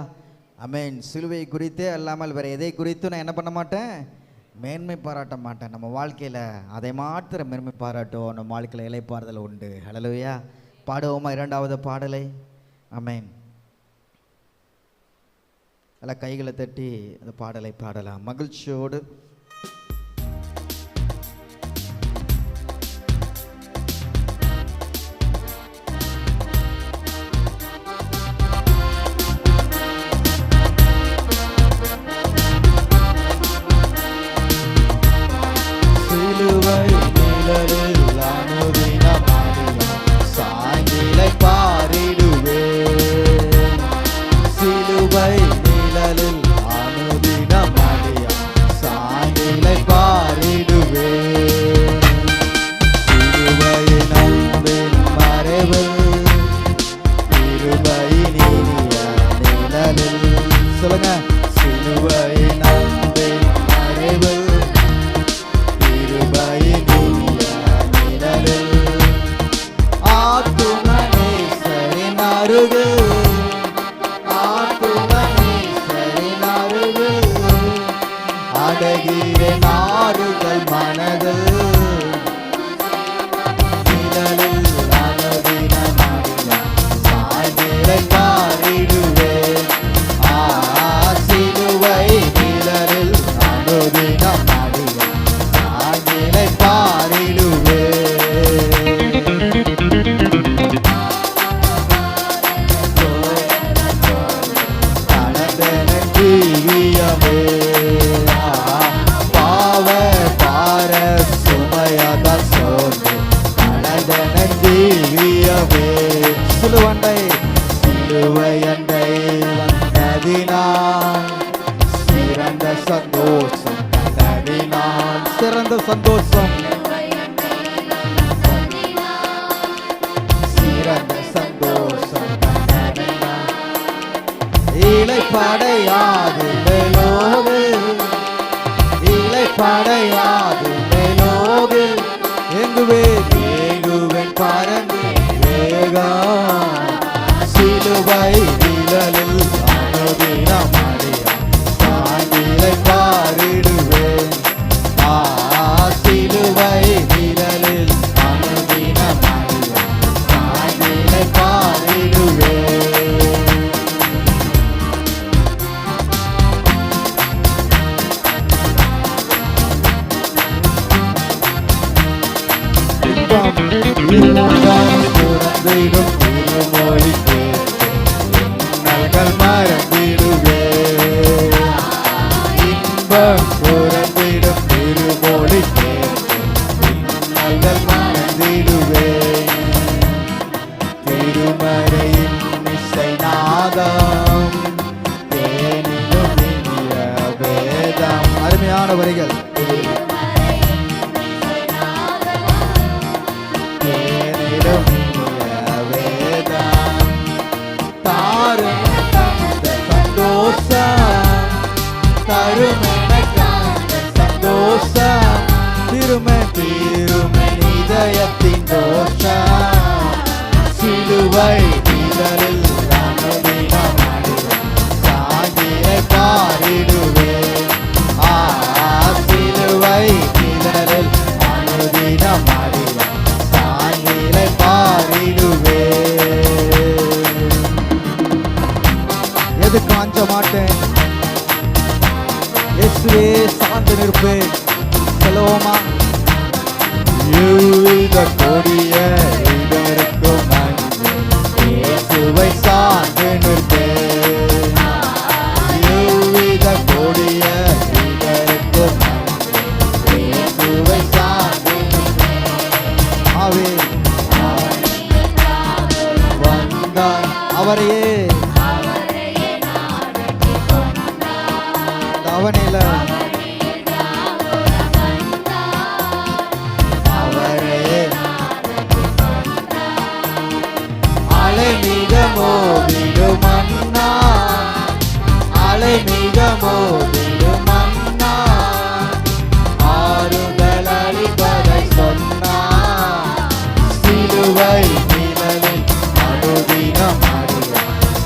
ஆமென். சிலுவை குறித்தே அல்லாமல் வேறு எதை குறித்தும் நான் என்ன பண்ண மாட்டேன், மேன்மை பாராட்ட மாட்டேன். நம்ம வாழ்க்கையில் அதை மாத்திர மேன்மை பாராட்டுவோம். நம்ம வாழ்க்கையில் இளைப்பாறுதல் உண்டு. ஹல்லேலூயா. பாடுவோமா இரண்டாவது பாடலை? ஆமென். எல்லாம் கைகளை தட்டி அந்த பாடலை பாடலாம் மகிழ்ச்சியோடு. இதயத்தின் தோஷம் சிலுவை நிழலில் அனுதினம் சாகிலை பாரிடுவேன். சிலுவை நிழலில் அனுதினம் சாகிலை பாரிடுவேன். எதுக்கு அஞ்ச மாட்டேன், இயேசுவே சார்ந்து நிற்பேன். சொல்லுவோமா? யூத கொடிய இதற்கும் இயேசுவை சார்ந்து நிற்பேன். யூத கொடிய இதற்கும் இயேசுவை சார்ந்து வந்தார். அவரையே அவனில மிக மோதிடும் மன்னா, அலை மிக மோதிடும் மன்னா, ஆறுதல் அளிப்பதை சொன்னார். சிலுவை நிழலில் அனுதினம்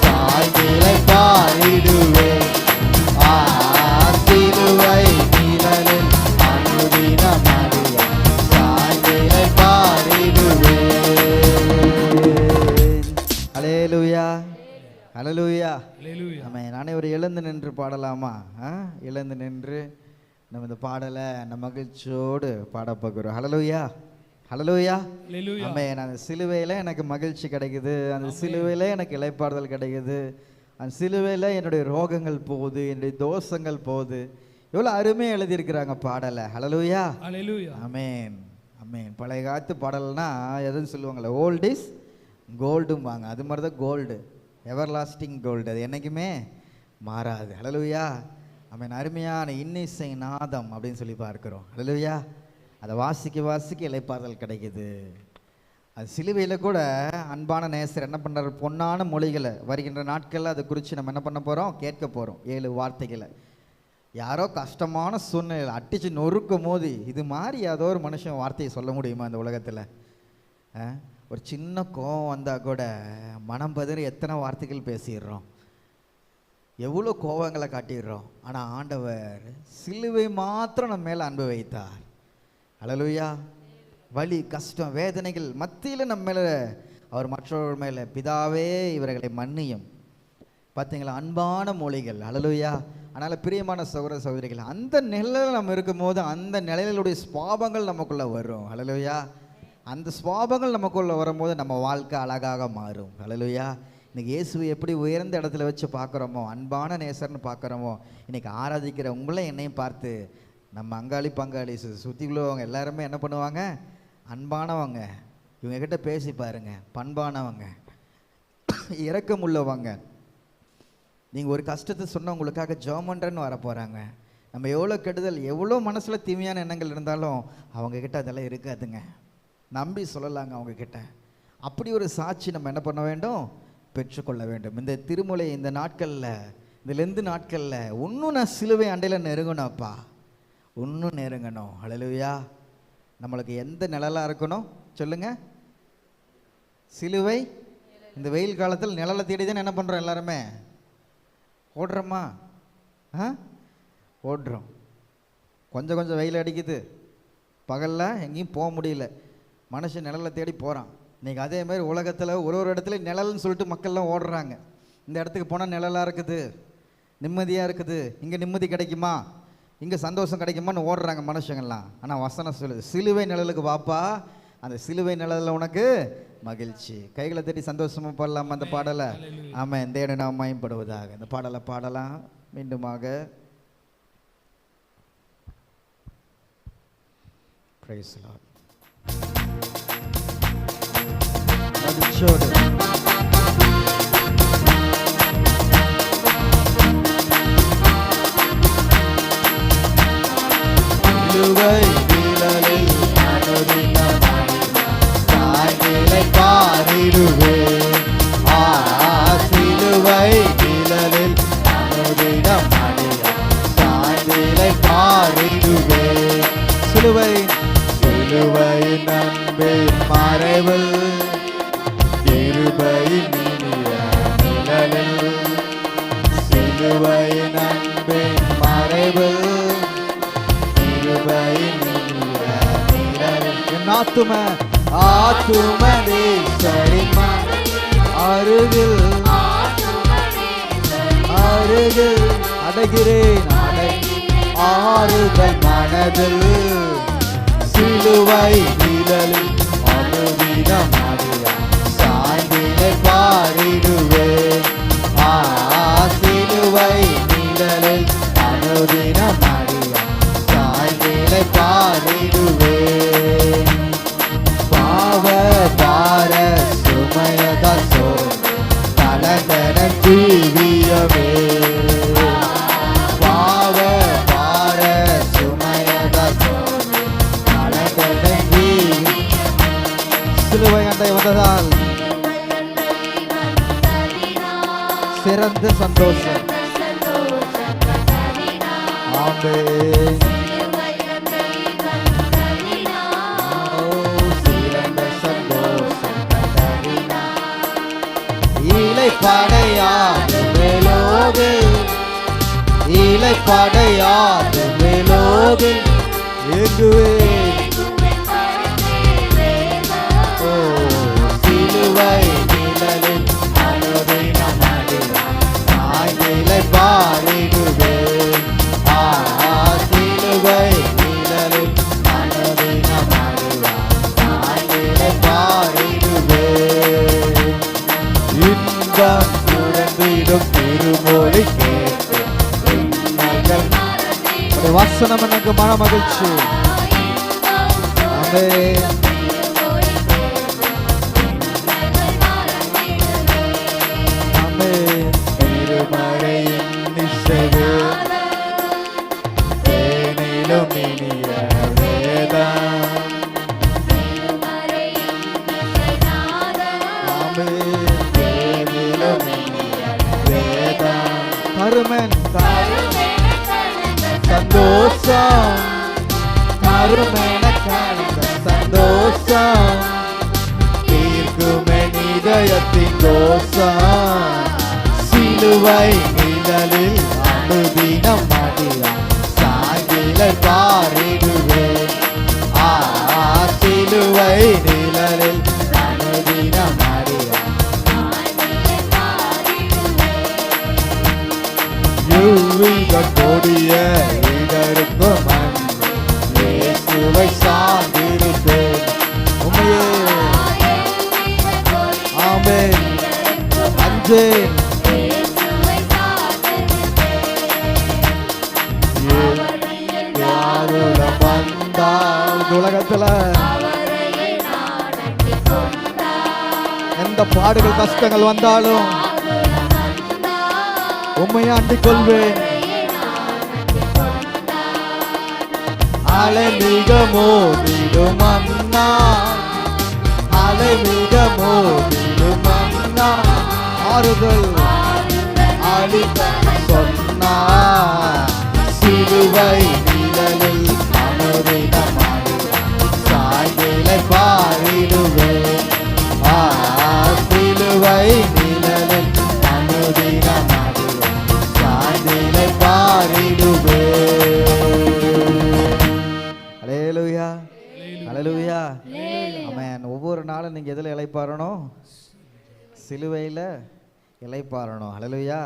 சாய்நிலை பாரிடுவேன். சிலுவை நிழலில் அனுதினம் சாய்நிலை பாரிடுவேன். ஹல்லேலூயா, ஹல்லேலூயா, ஆமென். நானே ஒரு எழுந்து நின்று பாடலாமா? எழுந்து நின்று நம்ம இந்த பாடலை நம்ம மகிழ்ச்சியோடு பாட போகிறோம். ஹல்லேலூயா, ஹல்லேலூயா, ஆமென். அந்த சிலுவையில் எனக்கு மகிழ்ச்சி கிடைக்குது, அந்த சிலுவையில் எனக்கு இளைப்பாறுதல் கிடைக்குது, அந்த சிலுவையில் என்னுடைய ரோகங்கள் போகுது, என்னுடைய தோஷங்கள் போகுது. எவ்வளோ அருமையாக எழுதியிருக்கிறாங்க பாடலை. ஹல்லேலூயா, ஆமென், ஆமென். பழைய காலத்து பாடல்னா எதுன்னு சொல்லுவாங்களே, ஓல்ட் இஸ் கோல்டும்பாங்க. அது மாதிரி தான் கோல்டு, எவர் லாஸ்டிங் கோல்டு, அது என்றைக்குமே மாறாது. ஹல்லேலூயா, ஆமென். அருமையான இன்னிசை நாதம் அப்படின்னு சொல்லி பார்க்கிறோம். ஹல்லேலூயா, அதை வாசிக்க வாசிக்க இளைப்பாறுதல் கிடைக்குது. அது சிலுவையில் கூட அன்பான நேசர் என்ன பண்ணுறாரு, பொன்னான மொழிகளை வருகின்ற நாட்களில் அதை குறித்து நம்ம என்ன பண்ண போகிறோம், கேட்க போகிறோம். 7 வார்த்தைகளை. யாரோ கஷ்டமான சூழ்நிலையில் அட்டிச்சு நொறுக்கும் போது இது மாதிரி ஏதோ ஒரு மனுஷன் வார்த்தையை சொல்ல முடியுமா இந்த உலகத்தில்? ஒரு சின்ன கோவம் வந்தால் கூட மனம் பதறி எத்தனை வார்த்தைகள் பேசிடுறோம், எவ்வளோ கோவங்களை காட்டிடுறோம். ஆனால் ஆண்டவர் சிலுவை மாத்திரம் நம்ம மேலே அன்பு வைத்தார். ஹல்லேலூயா. வலி, கஷ்டம், வேதனைகள் மத்தியில் நம்ம மேலே அவர் மற்றவர்கள் மேலே, பிதாவே இவர்களை மன்னியும். பார்த்தீங்களா, அன்பான மொழிகள். ஹல்லேலூயா. அதனால் பிரியமான சகோதர சகோதரிகள், அந்த நிலையில் நம்ம இருக்கும்போது அந்த நிலையிலுடைய சுபாவங்கள் நமக்குள்ளே வரும். ஹல்லேலூயா. அந்த சுபாவங்கள் நமக்குள்ளே வரும்போது நம்ம வாழ்க்கை அழகாக மாறும். ஹல்லேலூயா. இன்றைக்கி இயேசுவை எப்படி உயர்ந்த இடத்துல வச்சு பார்க்குறோமோ, அன்பான நேசர்னு பார்க்குறோமோ, இன்றைக்கி ஆராதிக்கிற உங்களை என்னையும் பார்த்து நம்ம அங்காளி பங்காளி சுற்றி உள்ளவங்க எல்லாருமே என்ன பண்ணுவாங்க, அன்பானவங்க. இவங்ககிட்ட பேசி பாருங்க, பண்பானவங்க, இரக்கம் உள்ளவங்க. நீங்கள் ஒரு கஷ்டத்தை சொன்னால் உங்களுக்காக ஜெபம் பண்ணுறேன்னு வர போகிறாங்க. நம்ம எவ்வளோ கெடுதல், எவ்வளோ மனசில் தீமையான எண்ணங்கள் இருந்தாலும் அவங்கக்கிட்ட அதெல்லாம் இருக்காதுங்க. நம்பி சொல்லலாங்க அவங்கக்கிட்ட. அப்படி ஒரு சாட்சி நம்ம என்ன பண்ண வேண்டும், பெற்றுக்கொள்ள வேண்டும். இந்த திருமுலை, இந்த நாட்களில், இந்த லெந்து நாட்களில் இன்னும் நான் சிலுவை அண்டையில் நெருங்கணும்ப்பா, இன்னும் நெருங்கணும். ஹல்லேலூயா. நம்மளுக்கு எந்த நிழலாக இருக்கணும் சொல்லுங்கள்? சிலுவை. இந்த வெயில் காலத்தில் நிழலை தேடி தான் என்ன பண்ணுறோம் எல்லாருமே, ஓடுறோமா? ஓடுறோம். கொஞ்சம் கொஞ்சம் வெயில் அடிக்குது, பகலில் எங்கேயும் போக முடியல, மனுஷன் நிழலை தேடி போகிறான். இன்றைக்கி அதே மாதிரி உலகத்தில் ஒரு இடத்துல நிழல்னு சொல்லிட்டு மக்கள்லாம் ஓடுறாங்க. இந்த இடத்துக்கு போனால் நிழலாக இருக்குது, நிம்மதியாக இருக்குது, இங்கே நிம்மதி கிடைக்குமா, இங்கே சந்தோஷம் கிடைக்குமான்னு ஓடுறாங்க மனுஷங்கள்லாம். ஆனால் வசனம் சொல்லுது, சிலுவை நிழலுக்கு வாப்பா, அந்த சிலுவை நிழலில் உனக்கு மகிழ்ச்சி. கைகளை தட்டி சந்தோஷமாக பாடலாம் அந்த பாடலை. ஆமாம், இந்த இடம் நாம் மயம்படுவதாக இந்த பாடலை பாடலாம் மீண்டுமாக. Praise the Lord. மகிழ்ச்சியோடு சிலுவை நிழலில் சாய்நிலை பாரிடுவேன். சிலுவை நிழலில் அனுதினம் சாய்நிலை பாரிடுவேன். சிலுவை சிலுவை நன்பே மறைவில் கிருபையின் இனிய நிழலில் சிலுவையின் அன்பின் மறைவில் கிருபையின் இனிய நிழலில் என் ஆத்தும நேசரின் அருகில் அடைகிறேன் ஆறுதல் மனதில் சிலுவை நிழலில் அனுதினம் சாய்ந்திலை பாரிடுவேன் சிலுவை நிழலில் அனுதினம் சாய்ந்திலை பாரிடுவேன் பாவ பார சுமையத தலந்தன ஜீவியமே பாவ பார சுமையத தலந்தன ஜீவி சிலுவை அண்டை வந்ததால் சிறந்த சந்தோஷம் ஆமென் படையாது மேலோகு இலை படையாது மேலோகு சிலுவை நிழலில் அனுதினம் சாய்ந்திலை பாரிடுவேன் சிலுவை நிழலில் அனுதினம் சாய்ந்திலை பாரிடுவேன் இன்பம் சுரந்திடும் திருமொழி கேட்டு வசனம் எனக்கு மன மகிழ்ச்சி ஆமென் ஆமென் திருமறையின் இசைவு தேனிலும் இனிய வேதம் தருமன் சந்தோஷம் தருமன சந்தோஷம் தீர்க்குமே இதயத்தின் தோஷம் சிலுவை நிழலில் அனுதினம் சாய்ந்திலை பாரிடுவேன் சிலுவை நிழலில் அனுதினம் கொடிய இதற்கும் இயேசுவை சார்ந்திருப்பேன் உம்மையே ஆமென் அஞ்சேன் யாருடன் வந்தால் உலகத்துல எந்த பாடுகள் கஷ்டங்கள் வந்தாலும் உம்மையை அண்டிக் கொள்வேன் அலை மிக மோதிடும் அண்ணா அலை மிக மோதிடும் அண்ணா ஆறுதல் அளித்த சொன்னா சிலுவை நிழலில் அனுதினம் சாய்ந்திலை பாரிடுவேன் சிலுவை நிழலில் அனுதினம் சாய்ந்திலை பாரிடுவேன். ஹல்லேலூயா ஹல்லேலூயா ஆமென். ஒவ்வொரு நாளும் நீங்கள் எதில் இளைப்பாறணும்? சிலுவையில் இளைப்பாறணும். ஹல்லேலூயா.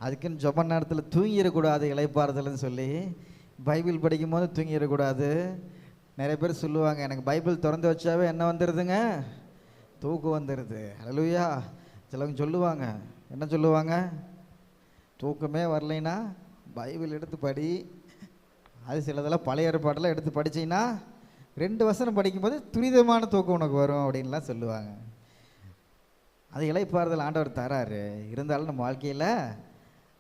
அதுக்குன்னு ஜெப நேரத்தில் தூங்கிடக்கூடாது இளைப்பாறுதல்னு சொல்லி பைபிள் படிக்கும் போது தூங்கிடக்கூடாது. நிறைய பேர் சொல்லுவாங்க எனக்கு பைபிள் திறந்து வச்சாவே என்ன வந்துடுதுங்க, தூக்கம் வந்துடுது. ஹல்லேலூயா. சிலவங்க சொல்லுவாங்க, என்ன சொல்லுவாங்க, தூக்கமே வரலைன்னா பைபிள் எடுத்து படி. அது சிலதெல்லாம் பழைய ஏற்பாட்டெல்லாம் எடுத்து படிச்சிங்கன்னா 2 வசனம் படிக்கும்போது துரிதமான தூக்கம் உனக்கு வரும் அப்படின்லாம் சொல்லுவாங்க. அது இளைப்பாறுதல் ஆண்டவர் தராரு. இருந்தாலும் நம்ம வாழ்க்கையில்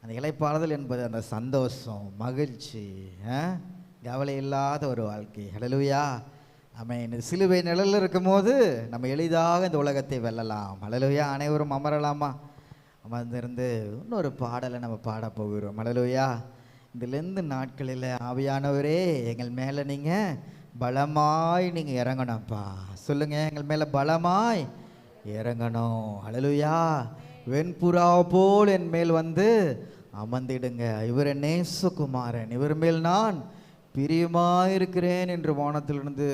அந்த இளைப்பாறுதல் என்பது அந்த சந்தோஷம், மகிழ்ச்சி, கவலை இல்லாத ஒரு வாழ்க்கை. ஹல்லேலூயா. ஆமென். சிலுவை நிழலில் இருக்கும்போது நம்ம எளிதாக இந்த உலகத்தை வெல்லலாம். ஹல்லேலூயா. அனைவரும் அமரலாமா? அமர்ந்திருந்து இன்னொரு பாடலை நம்ம பாட போகிறோம். ஹல்லேலூயா. இதிலிருந்து நாட்களில் ஆவியானவரே எங்கள் மேலே நீங்கள் பலமாய் நீங்கள் இறங்கணும்ப்பா. சொல்லுங்க, எங்கள் மேலே பலமாய் இறங்கணும். ஹல்லேலூயா. வெண்புறா போல் என் மேல் வந்து அமர்ந்திடுங்க. இவர் என் நேசகுமாரன், இவர் மேல் நான் பிரியமாயிருக்கிறேன் என்று வானத்திலிருந்து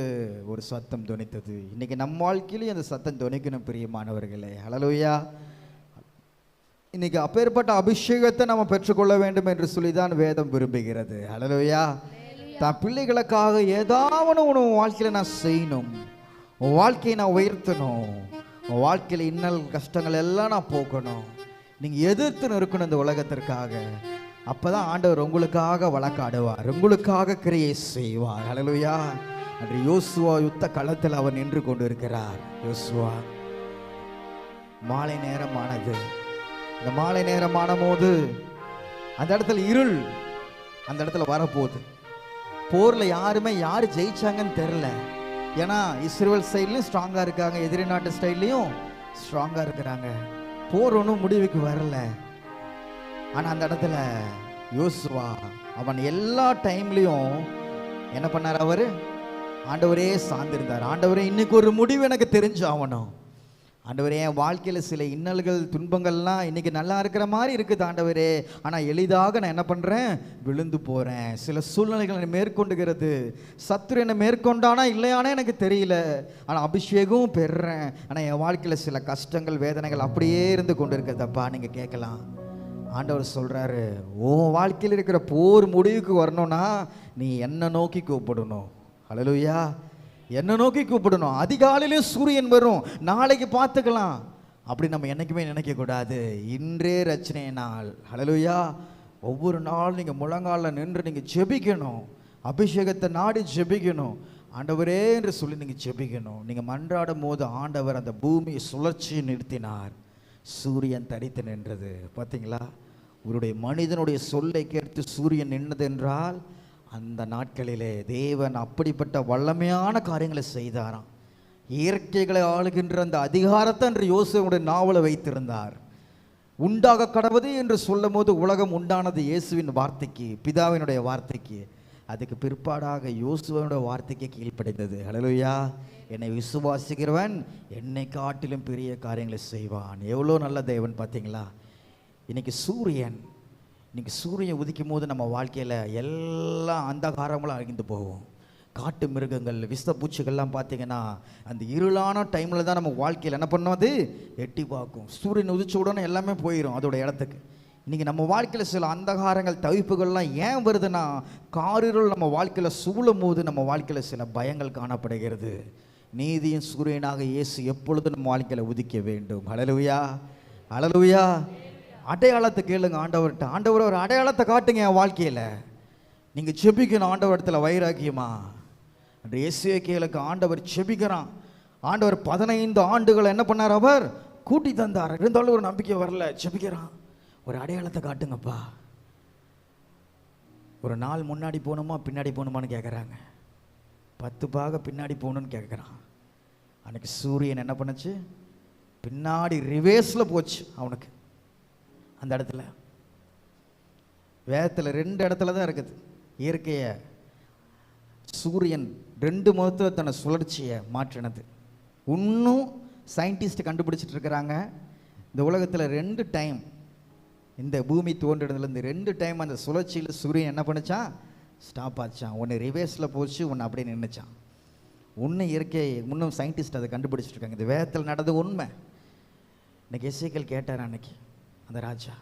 ஒரு சத்தம் துணித்தது. இன்னைக்கு நம்ம வாழ்க்கையிலும் அந்த சத்தம் துணிக்கணும் பிரியமானவர்களே. ஹல்லேலூயா. இன்னைக்கு அப்பேற்பட்ட அபிஷேகத்தை நம்ம பெற்றுக்கொள்ள வேண்டும் என்று சொல்லிதான் வேதம் விரும்புகிறது. ஹல்லேலூயா. தான் பிள்ளைகளுக்காக ஏதாவது உன் வாழ்க்கையில் நான் செய்யணும், உன் வாழ்க்கையை நான் உயர்த்தணும், உன் வாழ்க்கையில் இன்னல் கஷ்டங்கள் எல்லாம் நான் போக்கணும். நீங்கள் எதிர்த்து நிற்கணும் இந்த உலகத்திற்காக. அப்போதான் ஆண்டவர் உங்களுக்காக வழக்காடுவார், உங்களுக்காக கிரியை செய்வார். ஹல்லேலூயா. அன்று யோசுவா யுத்த களத்தில் அவர் நின்று கொண்டு இருக்கிறார். யோசுவா, மாலை நேரமானது. இந்த மாலை நேரமான போது அந்த இடத்துல இருள் அந்த இடத்துல வரப்போகுது. போரில் யார் ஜெயிச்சாங்கன்னு தெரில. ஏன்னா இஸ்ரேல் சைட்லையும் ஸ்ட்ராங்காக இருக்காங்க, எதிரி நாட்டு ஸ்டைல்லையும் ஸ்ட்ராங்காக இருக்கிறாங்க. போர் ஒன்றும் முடிவுக்கு வரல. ஆனால் அந்த இடத்துல யோசுவா அவன் எல்லா டைம்லையும் என்ன பண்ணார்? அவர் ஆண்டவரே சார்ந்திருந்தார். ஆண்டவரே, இன்னைக்கு ஒரு முடிவு எனக்கு தெரிஞ்சாகணும். ஆண்டவரே, என் வாழ்க்கையில் சில இன்னல்கள் துன்பங்கள்லாம் இன்றைக்கி நல்லா இருக்கிற மாதிரி இருக்குது ஆண்டவரே. ஆனால் எளிதாக நான் என்ன பண்ணுறேன்? விழுந்து போகிறேன். சில சூழ்நிலைகள் என்னை மேற்கொண்டுகிறது. சத்துரு என்னை மேற்கொண்டானா இல்லையானே எனக்கு தெரியல. ஆனால் அபிஷேகம் பெறுறேன். ஆனால் என் வாழ்க்கையில் சில கஷ்டங்கள் வேதனைகள் அப்படியே இருந்து கொண்டு இருக்கிறதப்பா. நீங்கள் கேட்கலாம், ஆண்டவர் சொல்கிறாரு, உன் வாழ்க்கையில் இருக்கிற போர் முடிவுக்கு வரணும்னா நீ என்னை நோக்கி கூப்பிடணும். ஹல்லேலூயா. என்ன நோக்கி கூப்பிடணும். அதிகாலையிலும் சூரியன் வரும், நாளைக்கு பார்த்துக்கலாம் அப்படி நம்ம என்றைக்குமே நினைக்கக்கூடாது. இன்றே ரச்சனை நாள். ஹல்லேலூயா. ஒவ்வொரு நாள் நீங்கள் முழங்காலில் நின்று நீங்கள் ஜெபிக்கணும். அபிஷேகத்தை நாடி ஜெபிக்கணும். ஆண்டவரே என்று சொல்லி நீங்கள் ஜெபிக்கணும். நீங்கள் மன்றாடும் போது ஆண்டவர் அந்த பூமியை சுழற்சியை நிறுத்தினார். சூரியன் தரித்து நின்றது. பார்த்தீங்களா? இவருடைய மனிதனுடைய சொல்லை கேட்டு சூரியன் நின்றது என்றால் அந்த நாட்களிலே தேவன் அப்படிப்பட்ட வல்லமையான காரியங்களை செய்தாராம். இயற்கைகளை ஆளுகின்ற அந்த அதிகாரத்தை என்று யோசுவனுடைய நாவலை வைத்திருந்தார். உண்டாக கடவுது என்று சொல்லும் போது உலகம் உண்டானது இயேசுவின் வார்த்தைக்கு, பிதாவினுடைய வார்த்தைக்கு. அதுக்கு பிற்பாடாக யோசுவனுடைய வார்த்தைக்கு கீழ்ப்படைந்தது. ஹல்லேலூயா. என்னை விசுவாசிக்கிறவன் என்னை காட்டிலும் பெரிய காரியங்களை செய்வான். எவ்வளோ நல்ல தேவன் பார்த்தீங்களா? இன்னைக்கு சூரியன் உதிக்கும் போது நம்ம வாழ்க்கையில் எல்லா அந்தகாரங்களும் அழிந்து போகும். காட்டு மிருகங்கள், விஷப்பூச்சிகள்லாம் பார்த்தீங்கன்னா அந்த இருளான டைமில் தான் நம்ம வாழ்க்கையில் என்ன பண்ணோம்? அது எட்டி பார்க்கும். சூரியன் உதிச்ச உடனே எல்லாமே போயிடும் அதோட இடத்துக்கு. இன்றைக்கி நம்ம வாழ்க்கையில் சில அந்தகாரங்கள் தவிப்புகள்லாம் ஏன் வருதுன்னா, காரிருள் நம்ம வாழ்க்கையில் சூழும் போது நம்ம வாழ்க்கையில் சில பயங்கள் காணப்படுகிறது. நீதியின் சூரியனாக இயேசு எப்பொழுதும் நம்ம வாழ்க்கையில் உதிக்க வேண்டும். ஹல்லேலூயா. ஹல்லேலூயா. அடையாளத்தை கேளுங்க ஆண்டவர்கிட்ட. ஆண்டவர் ஒரு அடையாளத்தை காட்டுங்க என் வாழ்க்கையில். நீங்கள் செபிக்கணும் ஆண்டவரத்தில் வைராக்கியமா. அன்று எசேக்கியேலுக்கு ஆண்டவர் செபிக்கிறான். ஆண்டவர் 15 ஆண்டுகள் என்ன பண்ணார்? அவர் கூட்டி தந்தார். இருந்தாலும் ஒரு நம்பிக்கை வரல. செபிக்கிறான், ஒரு அடையாளத்தை காட்டுங்கப்பா. ஒரு நாள் முன்னாடி போகணுமா பின்னாடி போகணுமான்னு கேட்குறாங்க. 10 பாக பின்னாடி போகணுன்னு கேட்குறான். அன்னைக்கு சூரியன் என்ன பண்ணுச்சு? பின்னாடி ரிவேர்ஸில் போச்சு அவனுக்கு. அந்த இடத்துல வேதத்தில் 2 இடத்துல தான் இருக்குது இயற்கையை. சூரியன் 2 முகத்தில் தன்னை சுழற்சியை மாற்றினது. இன்னும் சயின்டிஸ்ட் கண்டுபிடிச்சிட்டு இருக்கிறாங்க. இந்த உலகத்தில் 2 டைம், இந்த பூமி தோன்றினதுலேருந்து 2 டைம் அந்த சுழற்சியில் சூரியன் என்ன பண்ணிச்சான்? ஸ்டாப் ஆச்சான். ஒன்று ரிவேர்ஸில் போச்சு, ஒன்று அப்படியே நின்றுச்சான். இன்னும் இயற்கை, இன்னும் சயின்டிஸ்ட் அதை கண்டுபிடிச்சிட்டு இருக்காங்க. இந்த வேதத்தில் நடந்தது உண்மை. இன்னைக்கு எசேக்கியேல் கேட்டார் அன்னைக்கு அந்த ராஜா,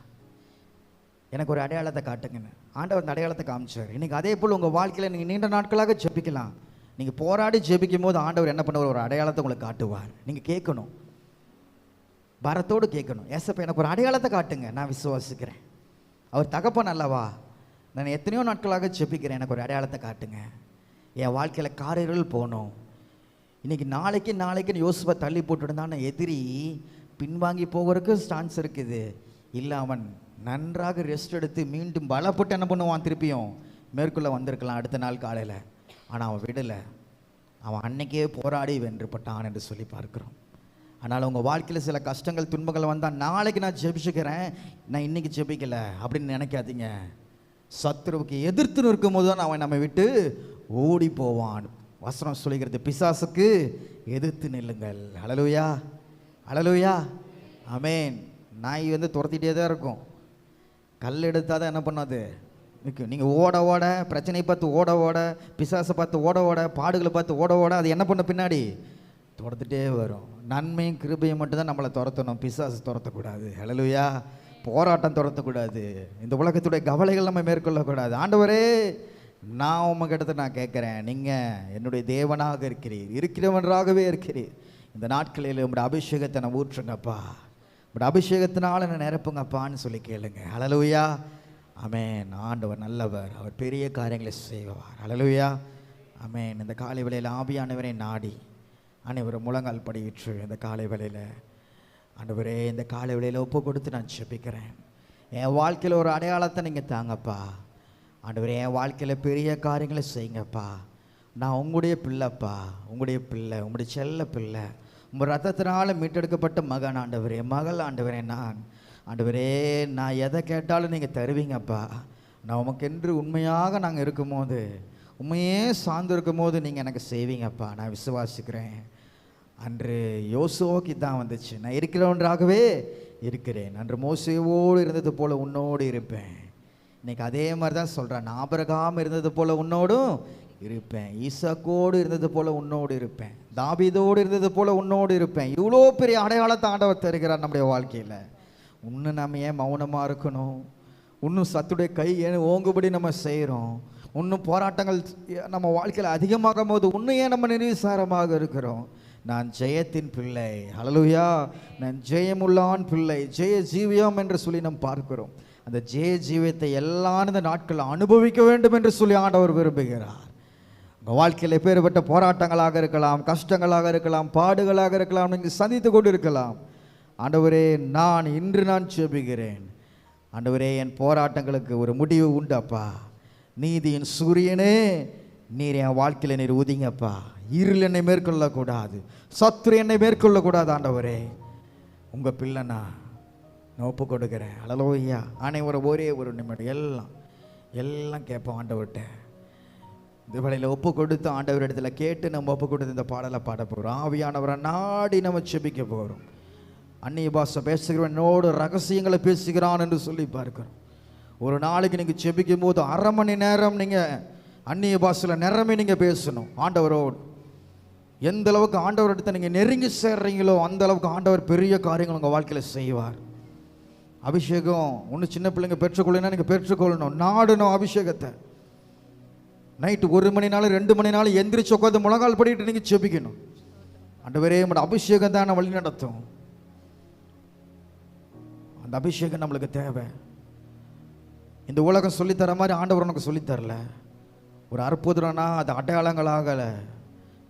எனக்கு ஒரு அடையாளத்தை காட்டுங்கன்னு. ஆண்டவர் அந்த அடையாளத்தை காமிச்சார். இன்றைக்கி அதே போல் உங்கள் வாழ்க்கையில் நீங்கள் நீண்ட நாட்களாக ஜெபிக்கலாம். நீங்கள் போராடி ஜெபிக்கும் போது ஆண்டவர் என்ன பண்ணுவார்? ஒரு அடையாளத்தை உங்களுக்கு காட்டுவார். நீங்கள் கேட்கணும், பாரத்தோடு கேட்கணும். ஏசப்பா எனக்கு ஒரு அடையாளத்தை காட்டுங்க, நான் விசுவாசிக்கிறேன். அவர் தகப்பன் அல்லவா? நான் எத்தனையோ நாட்களாக ஜெபிக்கிறேன், எனக்கு ஒரு அடையாளத்தை காட்டுங்க. என் வாழ்க்கையில் காரிருள் போகணும். இன்றைக்கி நாளைக்குன்னு யோசுவா தள்ளி போட்டுருந்தான எதிரி பின்வாங்கி போகிறதுக்கு சான்ஸ் இருக்குது. இல்லை, அவன் நன்றாக ரெஸ்ட் எடுத்து மீண்டும் பலப்பட்டு என்ன பண்ணுவான்? திருப்பியும் மேற்கொள்ள வந்திருக்கலாம் அடுத்த நாள் காலையில். ஆனால் அவன் விடலை. அவன் அன்னைக்கே போராடி வென்றுபட்டான் என்று சொல்லி பார்க்குறோம். அதனால் உங்கள் வாழ்க்கையில் சில கஷ்டங்கள் துன்பங்கள் வந்தால் நாளைக்கு நான் ஜெபிச்சுக்கிறேன், நான் இன்றைக்கி ஜெபிக்கலை அப்படின்னு நினைக்காதீங்க. சத்துருவுக்கு எதிர்த்து நிற்கும் போது தான் அவன் நம்மை விட்டு ஓடி போவான். வசனம் சொல்லுகிறது, பிசாசுக்கு எதிர்த்து நில்லுங்கள். ஹல்லேலூயா, ஹல்லேலூயா, ஆமென். நாய் துரத்திட்டே தான் இருக்கும். கல் எடுத்தால் தான் என்ன பண்ணாது நிற்கும். நீங்கள் ஓட ஓட, பிரச்சனையை பார்த்து ஓட ஓட, பிசாசை பார்த்து ஓட ஓட, பாடுகளை பார்த்து ஓட ஓட, அது என்ன பண்ண பின்னாடி துரத்துட்டே வரும். நன்மையும் கிருபையும் மட்டும்தான் நம்மளை துரத்தணும், பிசாசு துரத்தக்கூடாது. ஹல்லேலூயா, போராட்டம் துரத்தக்கூடாது, இந்த உலகத்துடைய கவலைகள் நம்ம மேற்கொள்ளக்கூடாது. ஆண்டவரே, நான் உமக்கிட்ட நான் கேட்குறேன், நீங்கள் என்னுடைய தேவனாக இருக்கிறீர், இருக்கிறவனாகவே இருக்கிறீர். இந்த நாட்களில் உங்களுடைய அபிஷேகத்தை நான் ஊற்றுங்கப்பா, உங்களுடைய அபிஷேகத்தினால என்னை நிரப்புங்கப்பான்னு சொல்லி கேளுங்க. ஹல்லேலூயா, ஆமென். ஆண்டவர் நல்லவர், அவர் பெரிய காரியங்களை செய்வார். ஹல்லேலூயா, ஆமென். இந்த காலை வேளையில் ஆவியானவரை நாடி அனைவரும் முழங்கால் படியிற்று இந்த காலை வேளையில் ஆண்டவரே, இந்த காலை வேளையில் ஒப்பு கொடுத்து நான் ஜெபிக்கிறேன். என் வாழ்க்கையில் ஒரு அடையாளத்தை நீங்கள் தாங்கப்பா. ஆண்டவரே, என் வாழ்க்கையில் பெரிய காரியங்களை செய்யுங்கப்பா. நான் உங்களுடைய பிள்ளைப்பா, உங்களுடைய பிள்ளை, உங்களுடைய செல்ல பிள்ளை, உங்கள் ரத்தத்தினால் மீட்டெடுக்கப்பட்ட மகன் ஆண்டவரே, மகள் ஆண்டவரே. ஆண்டவரே, நான் எதை கேட்டாலும் நீங்கள் தருவீங்கப்பா. நான் உமக்கென்று உண்மையாக நாங்கள் இருக்கும்போது, உண்மையே சார்ந்து இருக்கும்போது நீங்கள் எனக்கு செய்வீங்கப்பா. நான் விசுவாசிக்கிறேன். அன்று யோசுவாவுக்கு தான் வந்துச்சு, நான் இருக்கிறவன்றாகவே இருக்கிறேன். அன்று மோசேவோடு இருந்தது போல் உன்னோடு இருப்பேன். இன்றைக்கி அதே மாதிரி தான் சொல்கிறேன், நான் ஆபிரகாம் இருந்தது போல் உன்னோடும் இருப்பேன், ஈசாக்கோடு இருந்தது போல் உன்னோடு இருப்பேன், தாவீதோடு இருந்தது போல் உன்னோடு இருப்பேன். இவ்வளோ பெரிய அடையாளத்தை ஆண்டவர் தருகிறார் நம்முடைய வாழ்க்கையில். இன்னும் நம்ம ஏன் மௌனமாக இருக்கணும்? இன்னும் சத்துடைய கை ஏன் ஓங்குபடி நம்ம செய்கிறோம்? இன்னும் போராட்டங்கள் நம்ம வாழ்க்கையில் அதிகமாகும் போது இன்னும் ஏன் நம்ம நிர்விசாரமாக இருக்கிறோம்? நான் ஜெயத்தின் பிள்ளை, ஹல்லேலூயா, நான் ஜெயமுள்ளான் பிள்ளை, ஜெய ஜீவியம் என்று சொல்லி நாம் பார்க்கிறோம். அந்த ஜெய ஜீவியத்தை எல்லா இந்த நாட்கள் அனுபவிக்க வேண்டும் என்று சொல்லி ஆண்டவர் விரும்புகிறார். உங்கள் வாழ்க்கையில் எப்பேற்பட்ட போராட்டங்களாக இருக்கலாம், கஷ்டங்களாக இருக்கலாம், பாடுகளாக இருக்கலாம், நீங்கள் சந்தித்து கொண்டு இருக்கலாம். ஆண்டவரே, இன்று நான் ஜெபிக்கிறேன். ஆண்டவரே, என் போராட்டங்களுக்கு ஒரு முடிவு உண்டப்பா. நீதியின் சூரியனே, நீர் என் வாழ்க்கையில் நீர் உதிங்கப்பா. இருள் என்னை மேற்கொள்ளக்கூடாது, சத்துரு என்னை மேற்கொள்ளக்கூடாது. ஆண்டவரே, உங்கள் பிள்ளை நான் ஒப்பு கொடுக்குறேன். ஹல்லேலூயா. அனைவரும் ஒரே ஒரு நிமிடம் எல்லாம் கேட்போம் ஆண்டவர்கிட்ட. இந்த வேளையில் ஒப்பு கொடுத்து ஆண்டவர் இடத்துல கேட்டு நம்ம ஒப்பு கொடுத்து இந்த பாடலை பாட போகிறோம். ஆவியானவரை நாடி நம்ம செபிக்க போகிறோம். அந்நிய பாஷை பேசுகிறவனோடு ரகசியங்களை பேசுகிறான் என்று சொல்லி பார்க்கிறோம். ஒரு நாளைக்கு நீங்கள் செபிக்கும் போது 1/2 மணி நேரம் நீங்கள் அந்நிய பாஷையில் நிறமே நீங்கள் பேசணும் ஆண்டவரோடு. எந்த அளவுக்கு ஆண்டவர் இடத்த நீங்கள் நெருங்கி சேர்றீங்களோ அந்த அளவுக்கு ஆண்டவர் பெரிய காரியங்கள் உங்கள் வாழ்க்கையில் செய்வார். அபிஷேகம் ஒன்று சின்ன பிள்ளைங்க பெற்றுக்கொள்ளணும், நீங்கள் பெற்றுக்கொள்ளணும், நாடணும் அபிஷேகத்தை. நைட்டு 1 மணினாலும் 2 மணினாலும் எந்திரிச்சு உட்காந்து முழங்கால் படிட்டு நீங்கள் செபிக்கணும். ஆண்டவரே, நம்மளோட அபிஷேகம் தான் வழி நடத்தும். அந்த அபிஷேகம் நம்மளுக்கு தேவை. இந்த உலகம் சொல்லித்தர மாதிரி ஆண்டவர் உனக்கு சொல்லித்தரல. ஒரு அற்புதம்னா அது அடையாளங்களாக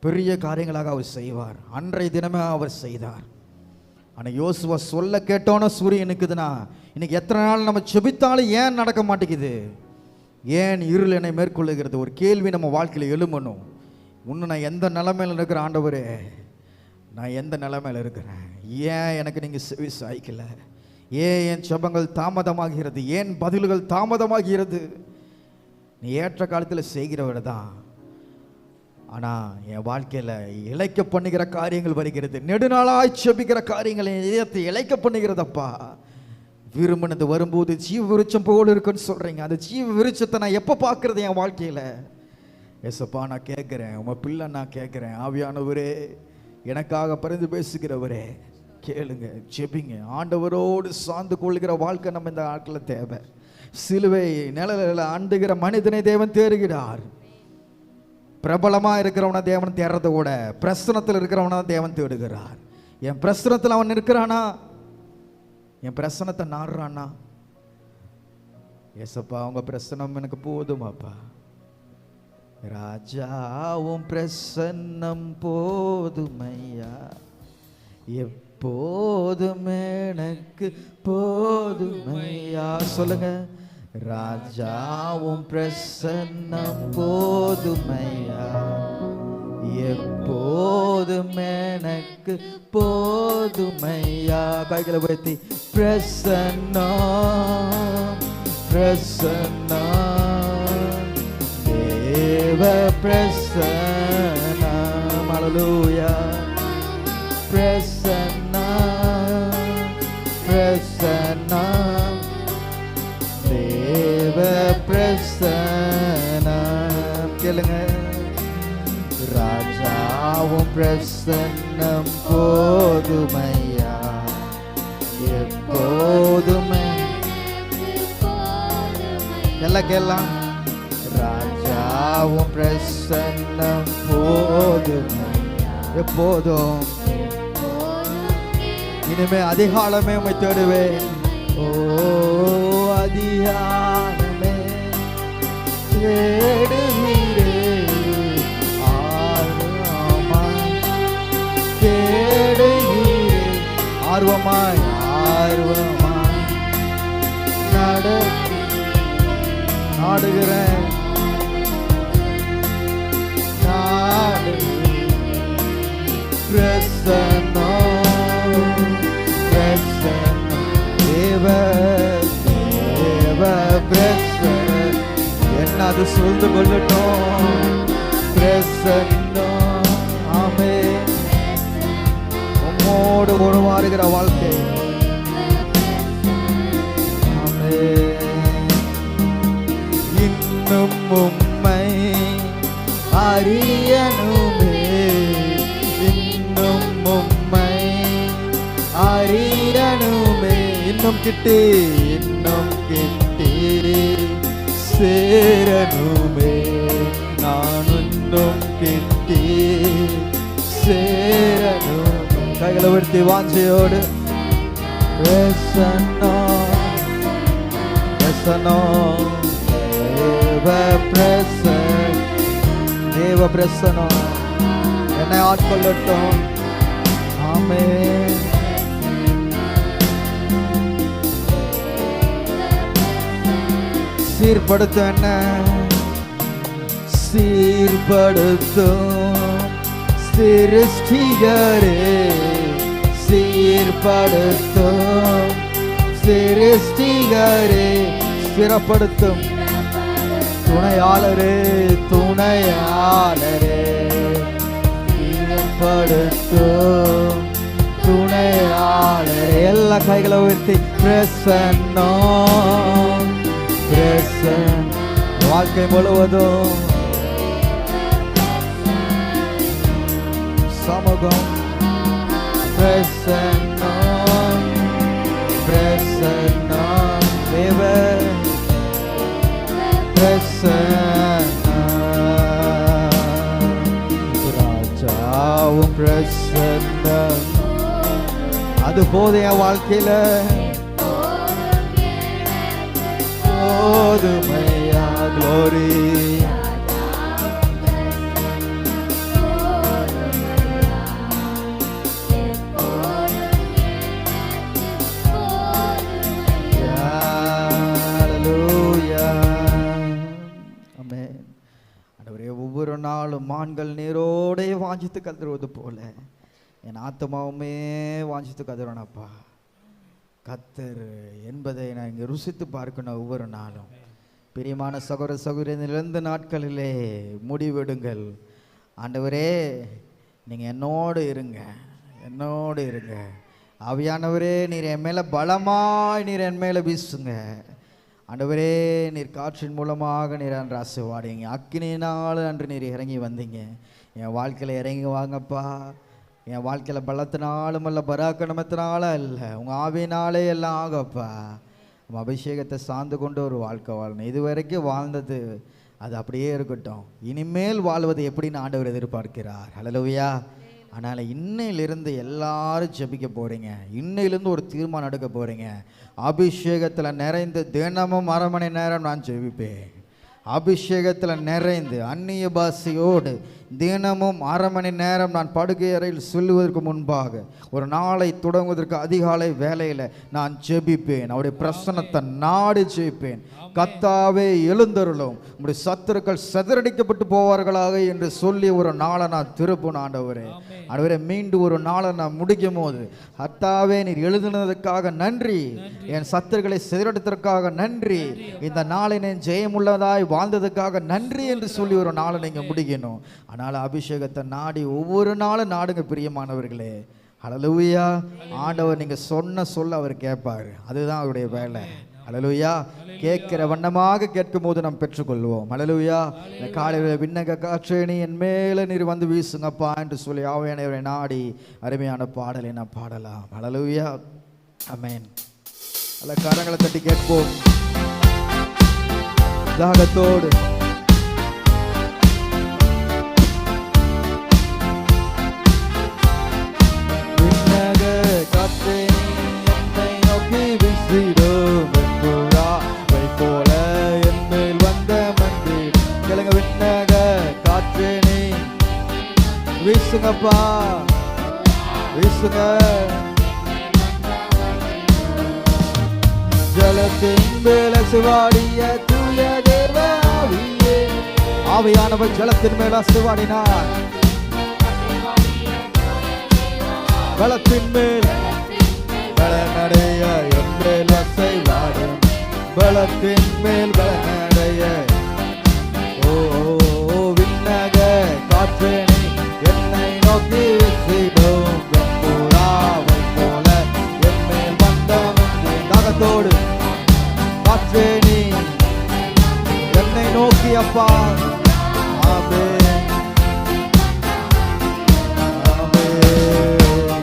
பெரிய காரியங்களாக அவர் செய்வார். அன்றைய தினமே அவர் செய்தார். ஆனால் யோசுவா சொல்ல கேட்டோன்னா சூரியன் இருக்குதுன்னா இன்னைக்கு எத்தனை நாள் நம்ம செபித்தாலும் ஏன் நடக்க மாட்டேங்குது? ஏன் இருள் என்னை மேற்கொள்ளுகிறது? ஒரு கேள்வி நம்ம வாழ்க்கையில் எழும்பணும். இன்னும் நான் எந்த நிலைமையில் இருக்கிறேன் ஆண்டவரே? நான் எந்த நிலைமையில் இருக்கிறேன்? ஏன் எனக்கு நீங்கள் செவி சாய்க்கல? ஏன் என் ஜெபங்கள் தாமதமாகிறது? ஏன் பதில்கள் தாமதமாகிறது? நீ ஏற்ற காலத்தில் செய்கிறவர் தான். ஆனால் என் வாழ்க்கையில் இழைக்க பண்ணுகிற காரியங்கள் வருகிறது. நெடுநாளாய் செபிக்கிற காரியங்கள் என் இதயத்தை இழைக்க பண்ணுகிறதப்பா. விரும்பினது வரும்போது ஜீவ விருட்சம் போல் இருக்குன்னு சொல்கிறீங்க. அந்த ஜீவ விருட்சத்தை நான் எப்போ பார்க்குறது என் வாழ்க்கையில்? ஏசப்பா, நான் கேட்குறேன், உங்கள் பிள்ளை நான் கேட்குறேன். ஆவியானவரே, எனக்காக பரிந்து பேசுகிறவரே, கேளுங்க, ஜெபிங்க. ஆண்டவரோடு சார்ந்து கொள்கிற வாழ்க்கை நம்ம இந்த நாட்களில் தேவை. சிலுவை நிழலில் ஆண்டுகிற மனிதனை தேவன் தேடுகிறார். பிரபலமாக இருக்கிறவனை தேவன் தேடுறத விட பிரசனத்தில் இருக்கிறவனா தேவன் தேடுகிறார். என் பிரசனத்தில் அவன் இருக்கிறானா? என் பிரசனத்தை நாடுறானா? ஏசப்பா, அவங்க பிரசனம் எனக்கு போதுமாப்பா. ராஜாவும் பிரசன்னம் போதுமையா, எப்போதும் எனக்கு போதுமையா. சொல்லுங்க. ராஜாவும் பிரசன்னம் போதுமையா, எப்போதும் எனக்கு போதுமையா. கைகளை உயர்த்தி பிரசன்னம் பிரசன்னம் தேவ பிரசன்னம் Hallelujah. Prasanna, Prasanna, Deva Prasanna. கேளுங்க. ராஜாவும் பிரசன்னம் போதுமையா, எப்போதுமே. எல்லாம் கேளலாம். ராஜாவும் பிரசன்னம் போதுமையா, எப்போதும். இனிமே அதிகாலமே உம்மை தேடுவேன். ஓ அதிகாலமே தேடுவீரே, ஆர்வமாய் தேடுவீரே, ஆர்வமாய் ஆர்வமாய் நாடுகிறேன். பிரசன்னம், பிரசன்னம், தேவ தேவ பிரசன்னம் என்ன அது சூழ்ந்து கொள்ளட்டும். பிரசன்னம். ஆமென். உம்மோடு உருவாருகிற வாழ்க்கை. ஆமென். இன்னும் உம்மை அறியணுமே, இன்னும் உம்மை அறியணுமே. இன்னும் கிட்டி, இன்னும் கிட்டி சேரணுமே. நான் இன்னும் கிட்டி சேரணுமே. கைகளை உயர்த்தி வாஞ்சையோடு. பிரசன்னம், பிரசன்னம், தேவ பிரசன்னம், தேவ பிரசன்னம் என்னை ஆட்கொள்ளட்டும். ஆமென். சீர்படுத்தும், என்ன சீர்படுத்தும் சிருஷ்டிகரே, சீர்படுத்தும் சிருஷ்டிகரே, ஸ்திரப்படுத்தும் துணையாளரே, துணையாளரே, ஸ்திரப்படுத்தும் துணையாளரே. எல்லா கைகளை உயர்த்தி. பிரசன்னம், பிரசன்னம் வாழ்க்கை முழுவதும் சமூகம். பிரசன்னம், பிரசன்னம், தேவ பிரசன்னம், ராஜாவும் பிரசன்னம். அது போதும் என் வாழ்க்கையில. போதுமையா, glory. ஒவ்வொரு நாளும் மான்கள் நீரோடே வாஞ்சித்து கதறுவது போல என் ஆத்மாவுமே வாஞ்சித்து கதறனப்பா. கத்தர் என்பதை நான் இங்கே ருசித்து பார்க்கணும் ஒவ்வொரு நாளும். பிரியமான சகோதர சகோதரிலிருந்து நாட்களிலே முடிவெடுங்கள். ஆண்டவரே நீங்கள் என்னோடு இருங்க, என்னோடு இருங்க. ஆவியானவரே நீர் என் மேலே பலமாய் நீர் என் மேலே வீசுங்க. ஆண்டவரே நீர் காற்றின் மூலமாக நீர் அன்று ஆசீர்வாடிங்க. அக்கினியினால் அன்று நீர் இறங்கி வந்தீங்க. என் வாழ்க்கையில் இறங்கி வாங்கப்பா. என் வாழ்க்கையில் பலத்தினாலும் அல்ல, பராக்கிரமத்தினாலும் இல்லை, உங்கள் ஆவியினாலே எல்லாம் ஆகப்பா. உங்கள் அபிஷேகத்தை சார்ந்து கொண்டு ஒரு வாழ்க்கை வாழணும். இதுவரைக்கும் வாழ்ந்தது அது அப்படியே இருக்கட்டும். இனிமேல் வாழ்வது எப்படின்னு ஆண்டவர் எதிர்பார்க்கிறார். ஹல்லேலூயா. அதனால் இன்னையிலிருந்து எல்லாரும் ஜெபிக்க போகிறீங்க. இன்னையிலேருந்து ஒரு தீர்மானம் எடுக்க போகிறீங்க. அபிஷேகத்தில் நிறைந்து தினமும் 1/2 மணி நேரம் நான் ஜெபிப்பேன். அபிஷேகத்தில் நிறைந்து அந்நிய பாஷையோடு தினமும் 1/2 மணி நேரம் நான் படுக்கை அறையில் சொல்லுவதற்கு முன்பாக ஒரு நாளை தொடங்குவதற்கு அதிகாலை வேலையில் நான் ஜெபிப்பேன். அவருடைய பிரசன்னத்தை நாடி ஜெபிப்பேன். கர்த்தாவே எழுந்தருளும், உங்களுடைய சத்துருக்கள் சிதறடிக்கப்பட்டு போவார்களாக என்று சொல்லி ஒரு நாளை நான் திருப்பணும். ஆண்டவரே, ஆண்டவரே மீண்டும் ஒரு நாளை நான் முடிக்கும் போது கர்த்தாவே நீர் எழுதினதற்காக நன்றி, என் சத்துருக்களை சிதறடித்ததற்காக நன்றி, இந்த நாளை நான் ஜெயமுள்ளதாய் வாழ்ந்ததுக்காக நன்றி என்று சொல்லி ஒரு நாளை நீங்கள் முடிக்கணும். ஆனால் அதனால அபிஷேகத்தை நாடி ஒவ்வொரு நாளும் நாடுங்க பிரியமானவர்களே. ஹல்லேலூயா. ஆண்டவர் நீங்க சொன்ன சொல்ல அவர் கேட்பார். அதுதான் அவருடைய வேலை. ஹல்லேலூயா. கேட்கிற வண்ணமாக கேட்கும் போது நாம் பெற்றுக்கொள்வோம். ஹல்லேலூயா. இந்த காலையில் விண்ணக காற்றேணி என் மேல நீர் வந்து வீசுங்கப்பா என்று சொல்லி ஆவியானவரை நாடி அருமையான பாடலை நாம் பாடலாம். ஹல்லேலூயா. ஆமென். அல்ல கரங்களை தட்டி கேட்போம் தாகத்தோடு. விண்ணக காற்றேணி என்னை நோக்கி வீசிடும் போல என் மேல் வந்த மந்திர். கேளுங்க, விண்ணக காற்றேணி வீசுங்கப்பா, வீசுங்க. ஜலத்தின் மேல சிவாடிய தூய தேவ ஆவியே. ஆவியானவர் ஜலத்தின் மேல சிவாடினார். பலத்தின் மேல் பலனடைய என் மேல் அசைவாடும். பலத்தின் மேல் பலனடைய. ஓ விண்ணக காற்றேணி என்னை நோக்கி வீசிடும் புறாவை போல என் மேல் வந்த தாகத்தோடு. காற்றேணி என்னை நோக்கி அப்பா. ஆமென், ஆமென்.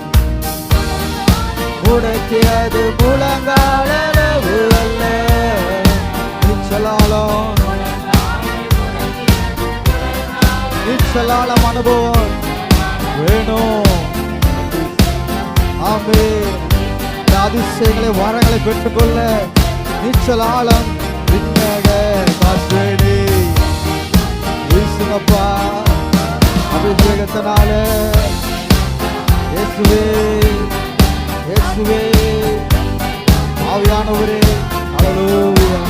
உடைக்கியது முழங்கால் அளவு அல்ல, நீச்சலாலம் நீச்சலாலம் அனுபவம் வேணும். ஆமென். அதிசயங்களை வரங்களை பெற்றுக்கொள்ள நீச்சலாலம் விண்ணக காற்றேணி வீசுங்கப்பா. அபிஷேகத்தினால இயேசுவே, இயேசுவே, ஆவியானவரே. ஹல்லேலூயா.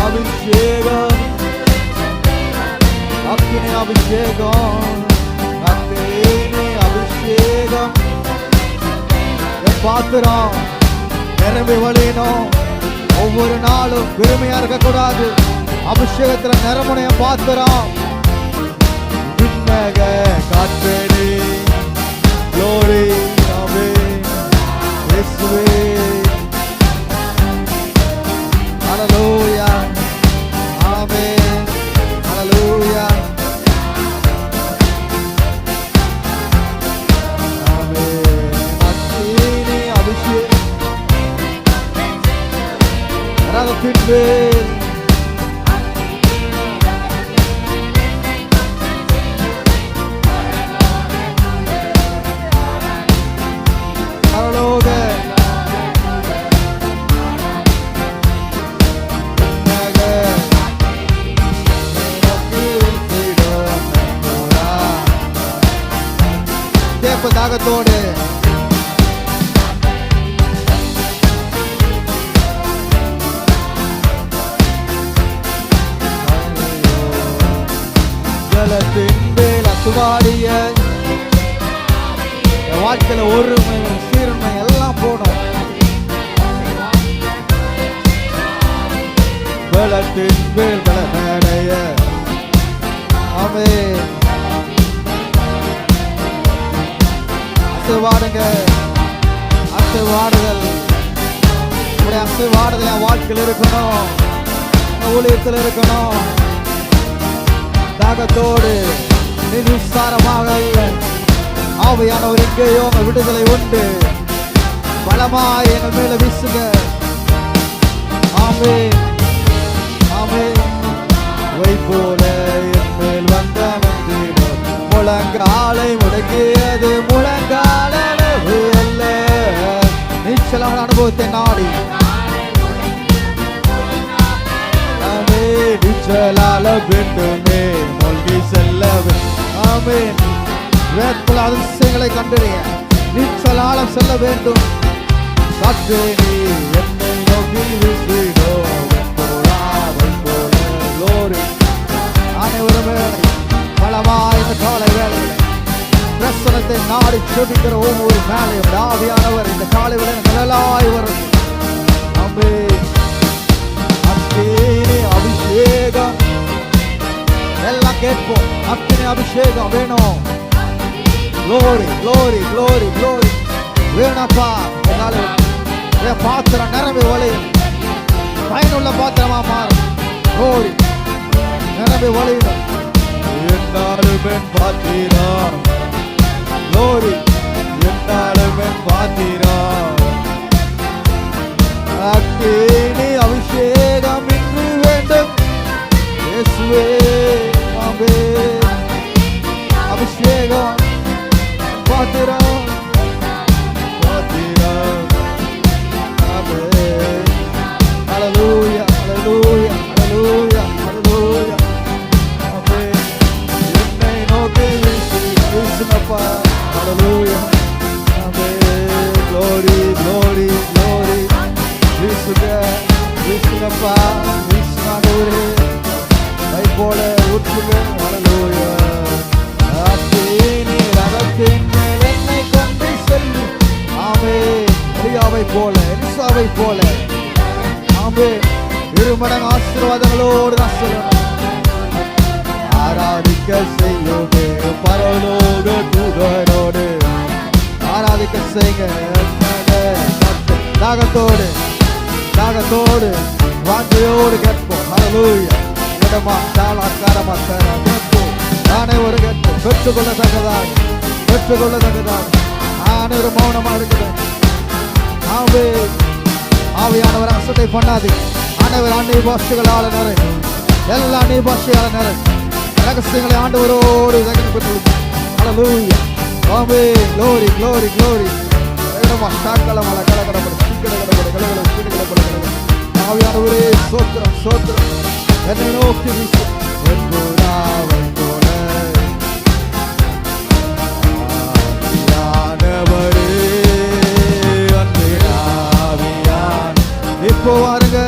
அபிஷேகம், அக்கினி அபிஷேகம், அக்கினி அபிஷேகம். என் பாத்திரம் நிரம்பி வழியணும். ஒவ்வொரு நாளும் பெருமையா இருக்கக்கூடாது. அபிஷேகத்துல நிரம்புன என் பாத்திரம். விண்ணக காற்றேணி glory. ஆமென். இயேசுவே. ஹல்லேலூயா. ஆமென். ஹல்லேலூயா. ஆமென். அக்கினி அபிஷேகம் ரதத்தின் மேல். தாகத்தோடு ஜலத்தின் மேல் அசுவாடிய வாழ்க்கையில ஒருமை சீர்மை எல்லாம் போடும். பலத்தின் மேல் பலனடைய. ஆமென். அசைவாடுங்க, அசைவாடுதல். அசைவாடுதல் என் வாழ்க்கையில் இருக்கணும், ஊழியத்தில் இருக்கணும். தாகத்தோடு நிருசாரமாக ஆவியானவர் எங்கேயோ விடுதலை உண்டு. பலமாய் எங்கள் மேல வீசுங்க. ஆமென், ஆமென். வை போல என் மேல் வந்த மந்திரம். முழங்காலை முடக்கியது முழங்கால் அளவு அல்ல. நீச்சலான அனுபவத்தை நாடி நீச்சலால வேண்டுமே மூழ்கி செல்ல. ஆமென். வேட்புல அதிசயங்களை கண்டறிய நீச்சலால செல்ல வேண்டும். காற்றேணி என்னை நோக்கி வீசிடும் glory. அனைவருமே பலமாய் இந்த காலை வேளையில் பிரசனத்தை நாடி செபிக்கிற ஒவ்வொரு மேலையும் ஆவியானவர் இந்த காலை வேளையில் நிழலாய் வரும். ஆமென். எல்லாம் கேட்போம். அக்கினி அபிஷேகம் வேணும். Glory, glory, glory, glory. வேணப்பா. என் பாத்திரம் நிரம்பி வழியும். பயனுள்ள பாத்திரமா மாறும். Glory. நிரம்பி வழியும். என்னாலும் என் பாத்திரம். Glory. என்னாலும் என் பாத்திரம். அக்கினி அபிஷேகம் இன்று வேண்டும். இயேசுவே ஆமென். அபிஷேகம் பாத்திரம் பாத்திரம். ஆமென். ஹல்லேலூயா ஹல்லேலூயா ஹல்லேலூயா ஹல்லேலூயா. ஆமென். என்னை நோக்கி வீசுங்கப்பா. ஹல்லேலூயா. ஆமென். glory glory glory. வீசுங்கப்பா. வீசுனாண்டவரே கை போல ஊற்றுங்க. ஹல்லேலூயா. அக்கினி ரதத்தின் மேல் என்னை கொண்டு செல்லு. ஆமென். எலியாவை போல எலிசாவை போல. ஆமென். இருமடங்கு ஆசீர்வாதங்களோடு நான் சொல்லணும். ஆராதிக்க செய்யுங்க பரலோக தூதரோடு. ஆராதிக்க செய்யுங்க தாகத்தோடு தாகத்தோடு வாஞ்சையோடு கேட்போம். ஹல்லேலூயா. இடமா தாளாக்காரமா கேட்போம். அனைவரு கேட்போம். பெற்றுக்கொள்ளத்தக்கதாக பெற்றுக்கொள்ளத்தக்கதாக அனைவரும் மௌனமா இருக்கிறேன். ஆவியானவர் அசட்டை பண்ணாது. அனைவர் அந்நிய பாஷைகளால் நிறை. எல்லா அந்நிய பாஷையால் நிறை. ரகசியங்களை ஆண்டவரோடு ஹல்லேலூயா. ஆமென். glory glory glory. சாக்கலமல கடகடபட சீக்கிரகடபட கலகல சீக்கிரகடபட. ஆவியானவரே ஸ்தோத்திரம் ஸ்தோத்திரம். என்னை நோக்கி வீசு. என்புராவை போல ஆவியானவரே அன்பினாவியான். இப்போ வாருங்க.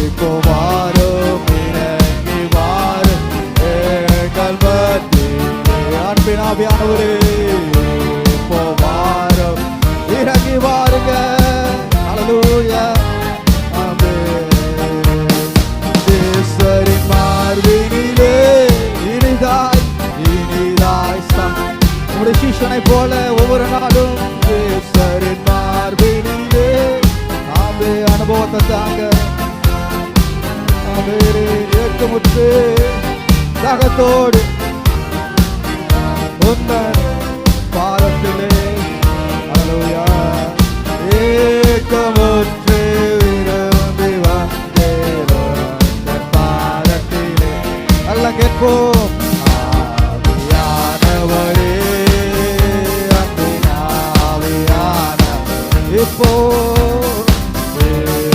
இப்போ வாரும் இறங்கி வாரும் எங்கள் மத்தியிலே. அன்பினாவியானவரே இப்போ வாரும் இறங்கி வாருங்க. ஹல்லேலூயா. ஆமென். தேசரின் மார்பினிலே இனிதாய் இனிதாய் உங்களுடைய சீஷனை போல ஒவ்வொரு நாளும் தேசரின் மார்பினிலே. ஆமென். அனுபவத்தை தாங்க. ஆமென். ஏக்கமுற்று தாகத்தோடு உந்தன் பாதத்திலே. ஹல்லேலூயா. ஏக்கமுற்று விரும்பி வந்தேன் பாதத்திலே. எல்லாம் கேட்போம். ஆவியானவரே அன்பினாவியானவரே இப்போ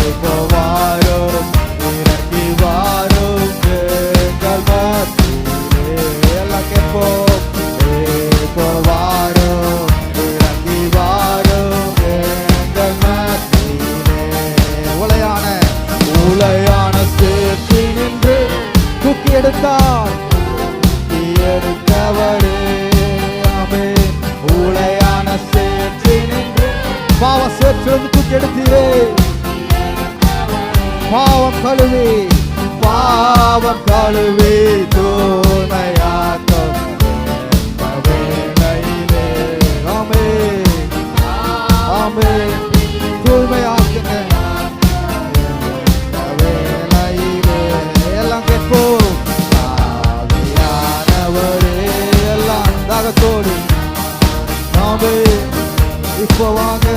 இப்போ வாரும் இறங்கி வாரும் எங்கள் மத்தியிலே. எல்லாம் கேட்போம். இப்போ வாரும் இறங்கி வாரும் எங்கள் மத்தியிலே. உளையான சேர்த்து நின்று தூக்கி எடுத்தார். தூக்கி எடுத்தவரே. ஆமென். உளையான சேர்த்து நின்று பாவ சேர்த்து தூக்கி எடுத்தீரே. பாவம் கழுவி தூய்மையாக்கும் வேளையிலே. ஆமென். ஆமென். தூய்மையாக்குங்க வேளையிலே. எல்லாம் கேட்போம். ஆவியானவரே எல்லாம் தாகத்தோடு. ஆமென். இப்போ வாங்க.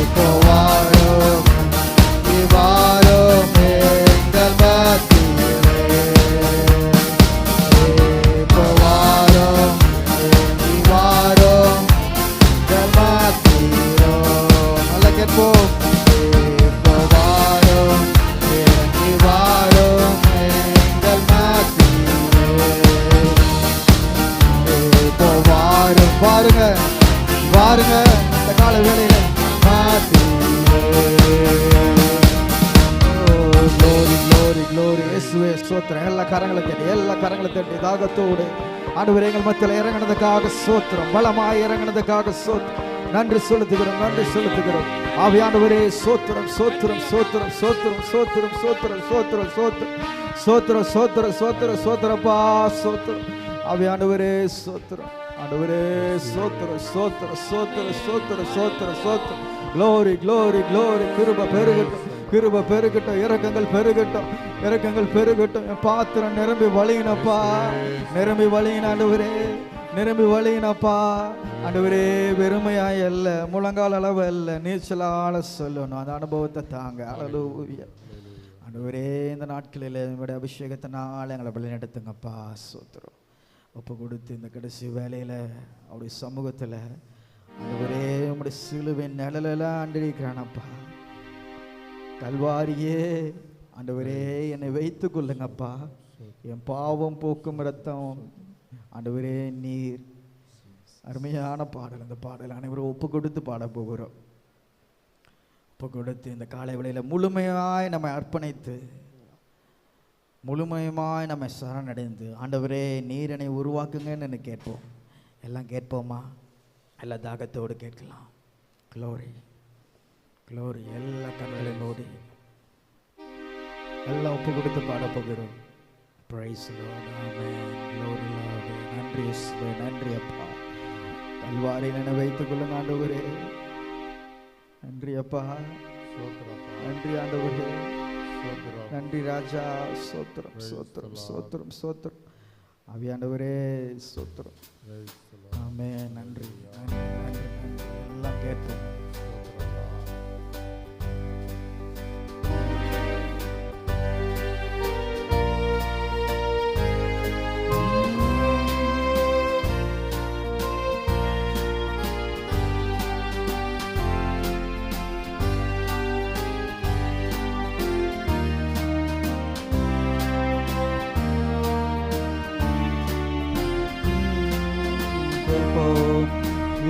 இப்போ வாரும் வாரும் எங்கள் மத்தியிலே. இப்போ வாரும் வாரும் எங்கள் மத்தியிலே. நல்லா கேட்போம். இப்போ வாரும் வாரும் எங்கள் மத்தியிலே. இப்போ வாரும் பாருங்க பாருங்க இந்த கால வேளையில எல்லா கரங்களை தட்டி தாகத்தோடு ஆண்டவரே எங்கள் மத்தியில் இறங்கினதுக்காக ஸ்தோத்திரம். பலமாய் இறங்கினதுக்காக ஸ்தோத்திரம். நன்றி செலுத்துகிறோம். ஆவியானவரே சோத்திரம் சோத்திரம் சோத்திரம் சோத்திரம் சோத்திரம் சோத்திரம் சோத்திரம் சோத்திரம் சோத்திரம் சோத்திரம் சோத்திரம் சோத்திரப்பா சோத்திரம். ஆவியானவரே சோத்திரம். ஆண்டவரே சோத்திரம் சோத்திரம் சோத்திரம் சோத்திரம் சோத்திரம் சோத்திரம். Glory glory glory. கிருபை பெருகட்டும், கிருபை பெருகட்டும், இரக்கங்கள் பெருகட்டும், இரக்கங்கள் பெருகட்டும். என் பாத்திரம் நிரம்பி வழியினப்பா, நிரம்பி வழியின ஆண்டவரே, நிரம்பி வழியினப்பா ஆண்டவரே. வெறுமையாய் அல்ல, முழங்கால் அளவு அல்ல, நீச்சலால சொல்லணும். அந்த அனுபவத்தை தாங்க. அல்லேலூயா ஆண்டவரே. இந்த நாட்களில் என்னுடைய அபிஷேகத்தினால் எங்களை வழிநடத்துங்கப்பா சோத்திரம். ஒப்பு கொடுத்து இந்த கடைசி வேலையில் அவருடைய சமூகத்தில் ஆண்டவரே உங்களுடைய சிலுவின் நிழலெல்லாம் ஆண்டிருக்கிறானப்பா. கல்வாரியே ஆண்டவரே என்னை வைத்து கொள்ளுங்கப்பா. என் பாவம் போக்கும் ரத்தம் ஆண்டவரே நீர். அருமையான பாடல். அந்த பாடல் அனைவரும் ஒப்பு கொடுத்து பாட போகிறோம். ஒப்பு கொடுத்து இந்த காலை வேளையில் முழுமையாய் நம்மை அர்ப்பணித்து, முழுமையுமாய் நம்ம சரணடைந்து ஆண்டவரே நீர் என்னை உருவாக்குங்கன்னு கேட்போம். எல்லாம் கேட்போமா? எல்லா தாகத்தோடு கேட்கலாம். Glory glory. எல்லா கண்களை மூடி எல்லாம் ஒப்பு கொடுத்து பாட போகிறோம். Praise lord. Amen. Glory lord. நன்றி இயேசுவே, நன்றி அப்பா. கல்வாரியில் என்னை வைத்துக் கொள்ளுங்க ஆண்டவரே. நன்றி அப்பா, நன்றி ஆண்டவரே, நன்றி ராஜா. சோத்திரம் சோத்திரம் சோத்திரம் சோத்திரம். ஆவியாண்டவரே சோத்திரம். ஆமென். நன்றி நன்றி நன்றி நன்றி. எல்லாம் கேட்போம்.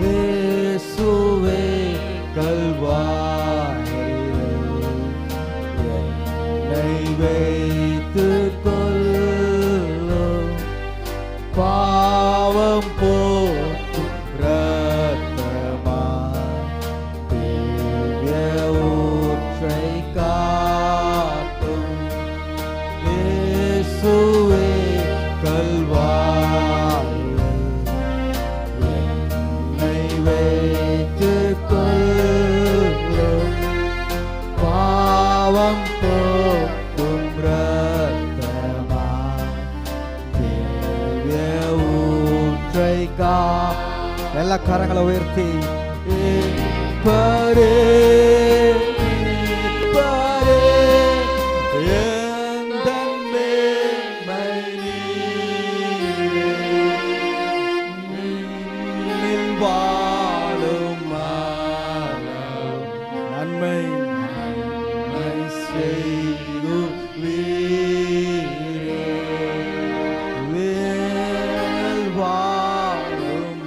இயேசுவே கல்வாரியில் என்னை வைத்துக் கொள்ளும். பாவம் போக்கும் இரத்தமாய் திவ்ய ஊற்றை காட்டும். இயேசுவே கல்வாரியில் வைத்துக் கொள்ளும். பாவம் போக்கும் இரத்தமாய் திவ்ய ஊற்றை எல்லா கரங்களை உயர்த்தி பரே பரே வாழும் நன்மை செய்யுவீர். வாழும்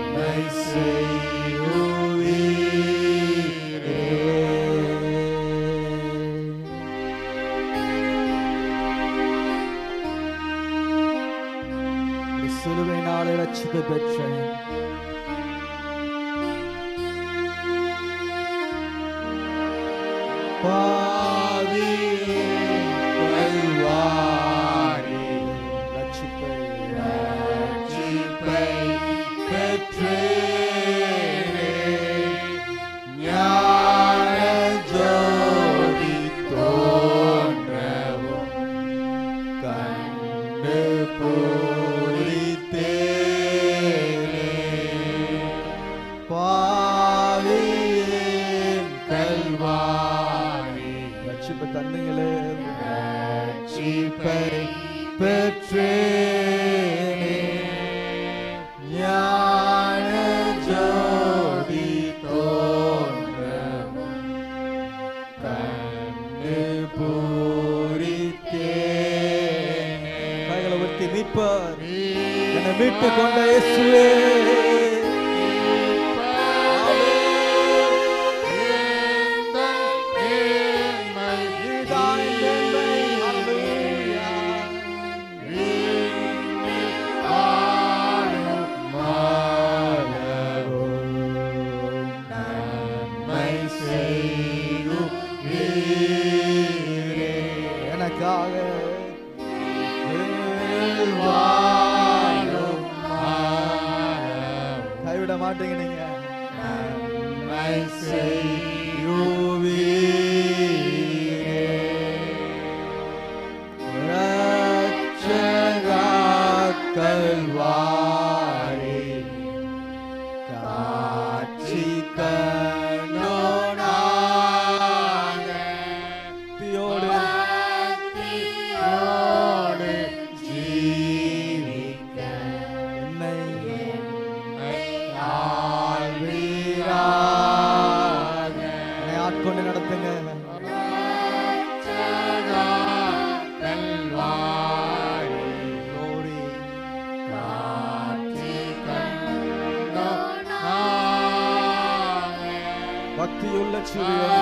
நன்மை செய்யுவீர். சிலுவையினாலே ரட்சிக்க பெற்றேன். பாவியே கல்வாரி ரட்சிப்பை பெற்றேனே. ஞான ஜோதி தோன்றவும் கண்டு பூரித்தேனே. பாவியேன் கல்வாரி ரட்சிப்பை தந்தீங்களே. ரட்சிப்பை பெற்றேனே. ஞான ஜோதி தோன்றவும் கண்டு பூரித்தேனே. கைகளை உயர்த்தி மீட்பார் என்னை மீட்டு கொண்ட இயேசுவே. உமக்காக கைவிட மாட்டீங்க நீங்க. நன்மை செய்யுவீரே இரட்சகா கல்வாரி காட்சி கண்டோனாக தியோடு ஜீவிக்க என்னை ஆள்வீராக. என்னை ஆட்கொண்டு நடத்துங்க. Glory. பக்தியுள்ள சிறியோர்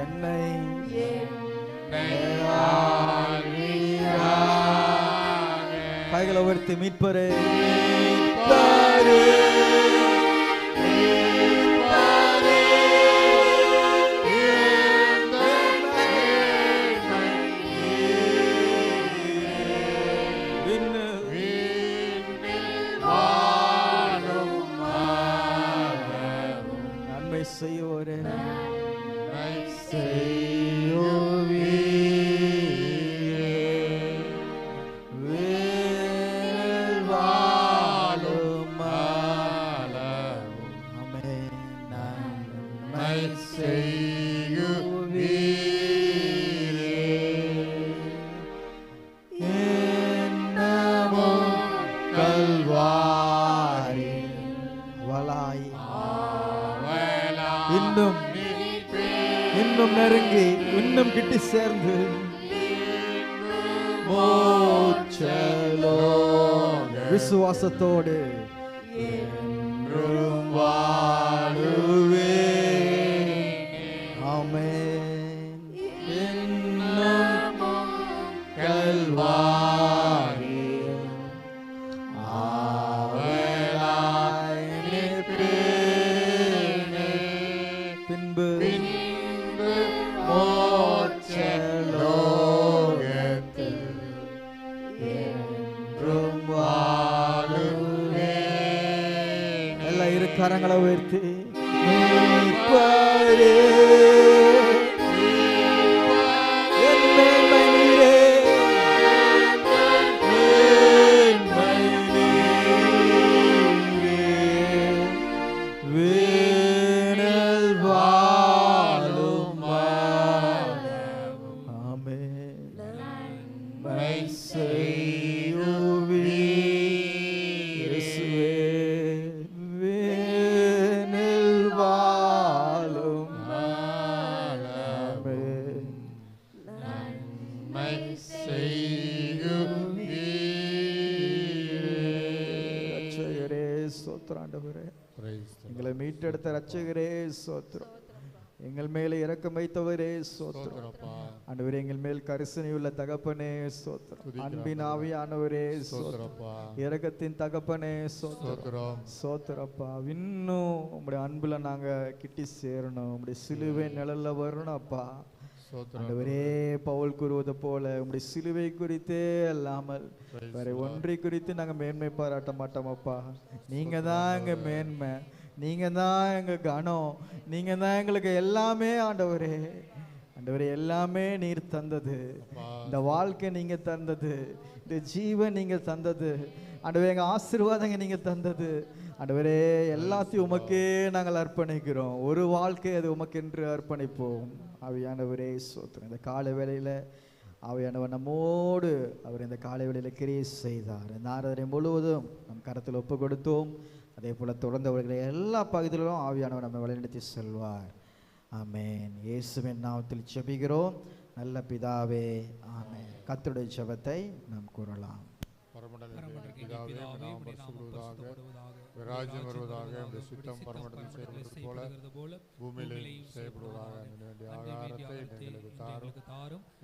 என்னை கைகளை உயர்த்தி மீட்பரே நன்மை செய்வோரே கல்வாரி வலாய் இன்னும் இன்னும் நெருங்கி இன்னும் கிட்டி சேர்ந்து விசுவாசத்தோடு என்றும் வாழுவே. ஆமென். இன்னும் கல்வாரி ஆவலாய் நிற்பேனே. பின்பு மோட்சலோகத்தில் என்றும் வாழுவேன். எல்லா இரு கரங்களை உயர்த்தி மீட்பரே என் மேன்மை நீரே, மேன்மை நீரே. வேனல் வாழும் ஆமென். நன்மை செய்யுவீர் இயேசுவே. வேனல் வாழும் ஆமென். நன்மை செய்யுவீர். ரட்சகரே ஸ்தோத்திரம் ஆண்டவரே. எங்களை மீட்டெடுத்த ரட்சகரே ஸ்தோத்திரம். எங்கள் மேலே இரக்கம் வைத்தவரே ஸ்தோத்திரம். ஆண்டவரே எங்கள் மேல் கரிசனையுள்ள தகப்பனே ஸ்தோத்திரம். அன்பின் ஆவியானவரே ஸ்தோத்திரம். இரக்கத்தின் தகப்பனே ஸ்தோத்திரம். ஸ்தோத்திரப்பா. இன்னும் உங்களுடைய அன்புல நாங்க கிட்டி சேரணும். உங்களுடைய சிலுவை நிழல்ல வரணும் அப்பா. ஆண்டவரே பவுல் கூறுவது போல உங்களுடைய சிலுவை குறித்தே அல்லாமல் வேற ஒன்றை குறித்து நாங்க மேன்மை பாராட்ட மாட்டோம் அப்பா. நீங்க தான் எங்க மேன்மை, நீங்க தான் எங்க கனம், நீங்க தான் எங்களுக்கு எல்லாமே ஆண்டவரே. ஆண்டவரே எல்லாமே நீர் தந்தது. இந்த வாழ்க்கை நீங்க தந்தது, இந்த ஜீவன் நீங்க தந்தது ஆண்டவரே. எங்க ஆசீர்வாதங்க நீங்க தந்தது ஆண்டவரே. எல்லாத்தையும் உமக்கே நாங்கள் அர்ப்பணிக்கிறோம். ஒரு வாழ்க்கை அது உமக்கென்று அர்ப்பணிப்போம். ஆவியானவரே ஸ்தோத்திரம். இந்த காலை வேளையில ஆவியானவர் நம்மோடு அவர் இந்த காலை வேளையில கிரியை செய்தார். இந்த ஆராதனை முழுவதும் நம் கரத்தில் ஒப்பு கொடுத்தோம். அதே போல தொடர்ந்து அவர்களை எல்லா பகுதிகளிலும் ஆவியானவர் நம்ம வழிநடத்தி செல்வார். ஆமென். இயேசுவின் நாமத்தில் ஜெபிக்கிறோம் நல்ல பிதாவே, ஆமென். கர்த்தருடைய ஜெபத்தை நாம் கூறலாம். ராஜ்யம் வருவதாக, இந்த சித்தம் பரமண்டலம் செய்யப்படுவது போல பூமியிலும் செய்யப்படுவதாக. வேண்டிய ஆகாரத்தை எங்களுக்கு தாரும்.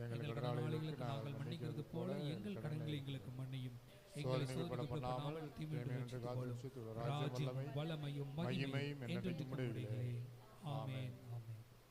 எங்கள் கடனாளிகளுக்கு நாங்கள் மன்னிக்கிறது போல எங்கள் கடன்களை எங்களுக்கு மன்னியும். சோதனைகள் பண்ணாமல் தீமையிலிருந்து காத்து ராஜ்யம் வல்லமையும் மகிமையும் என்றென்றைக்கும் உடையவரே. ஆமென்.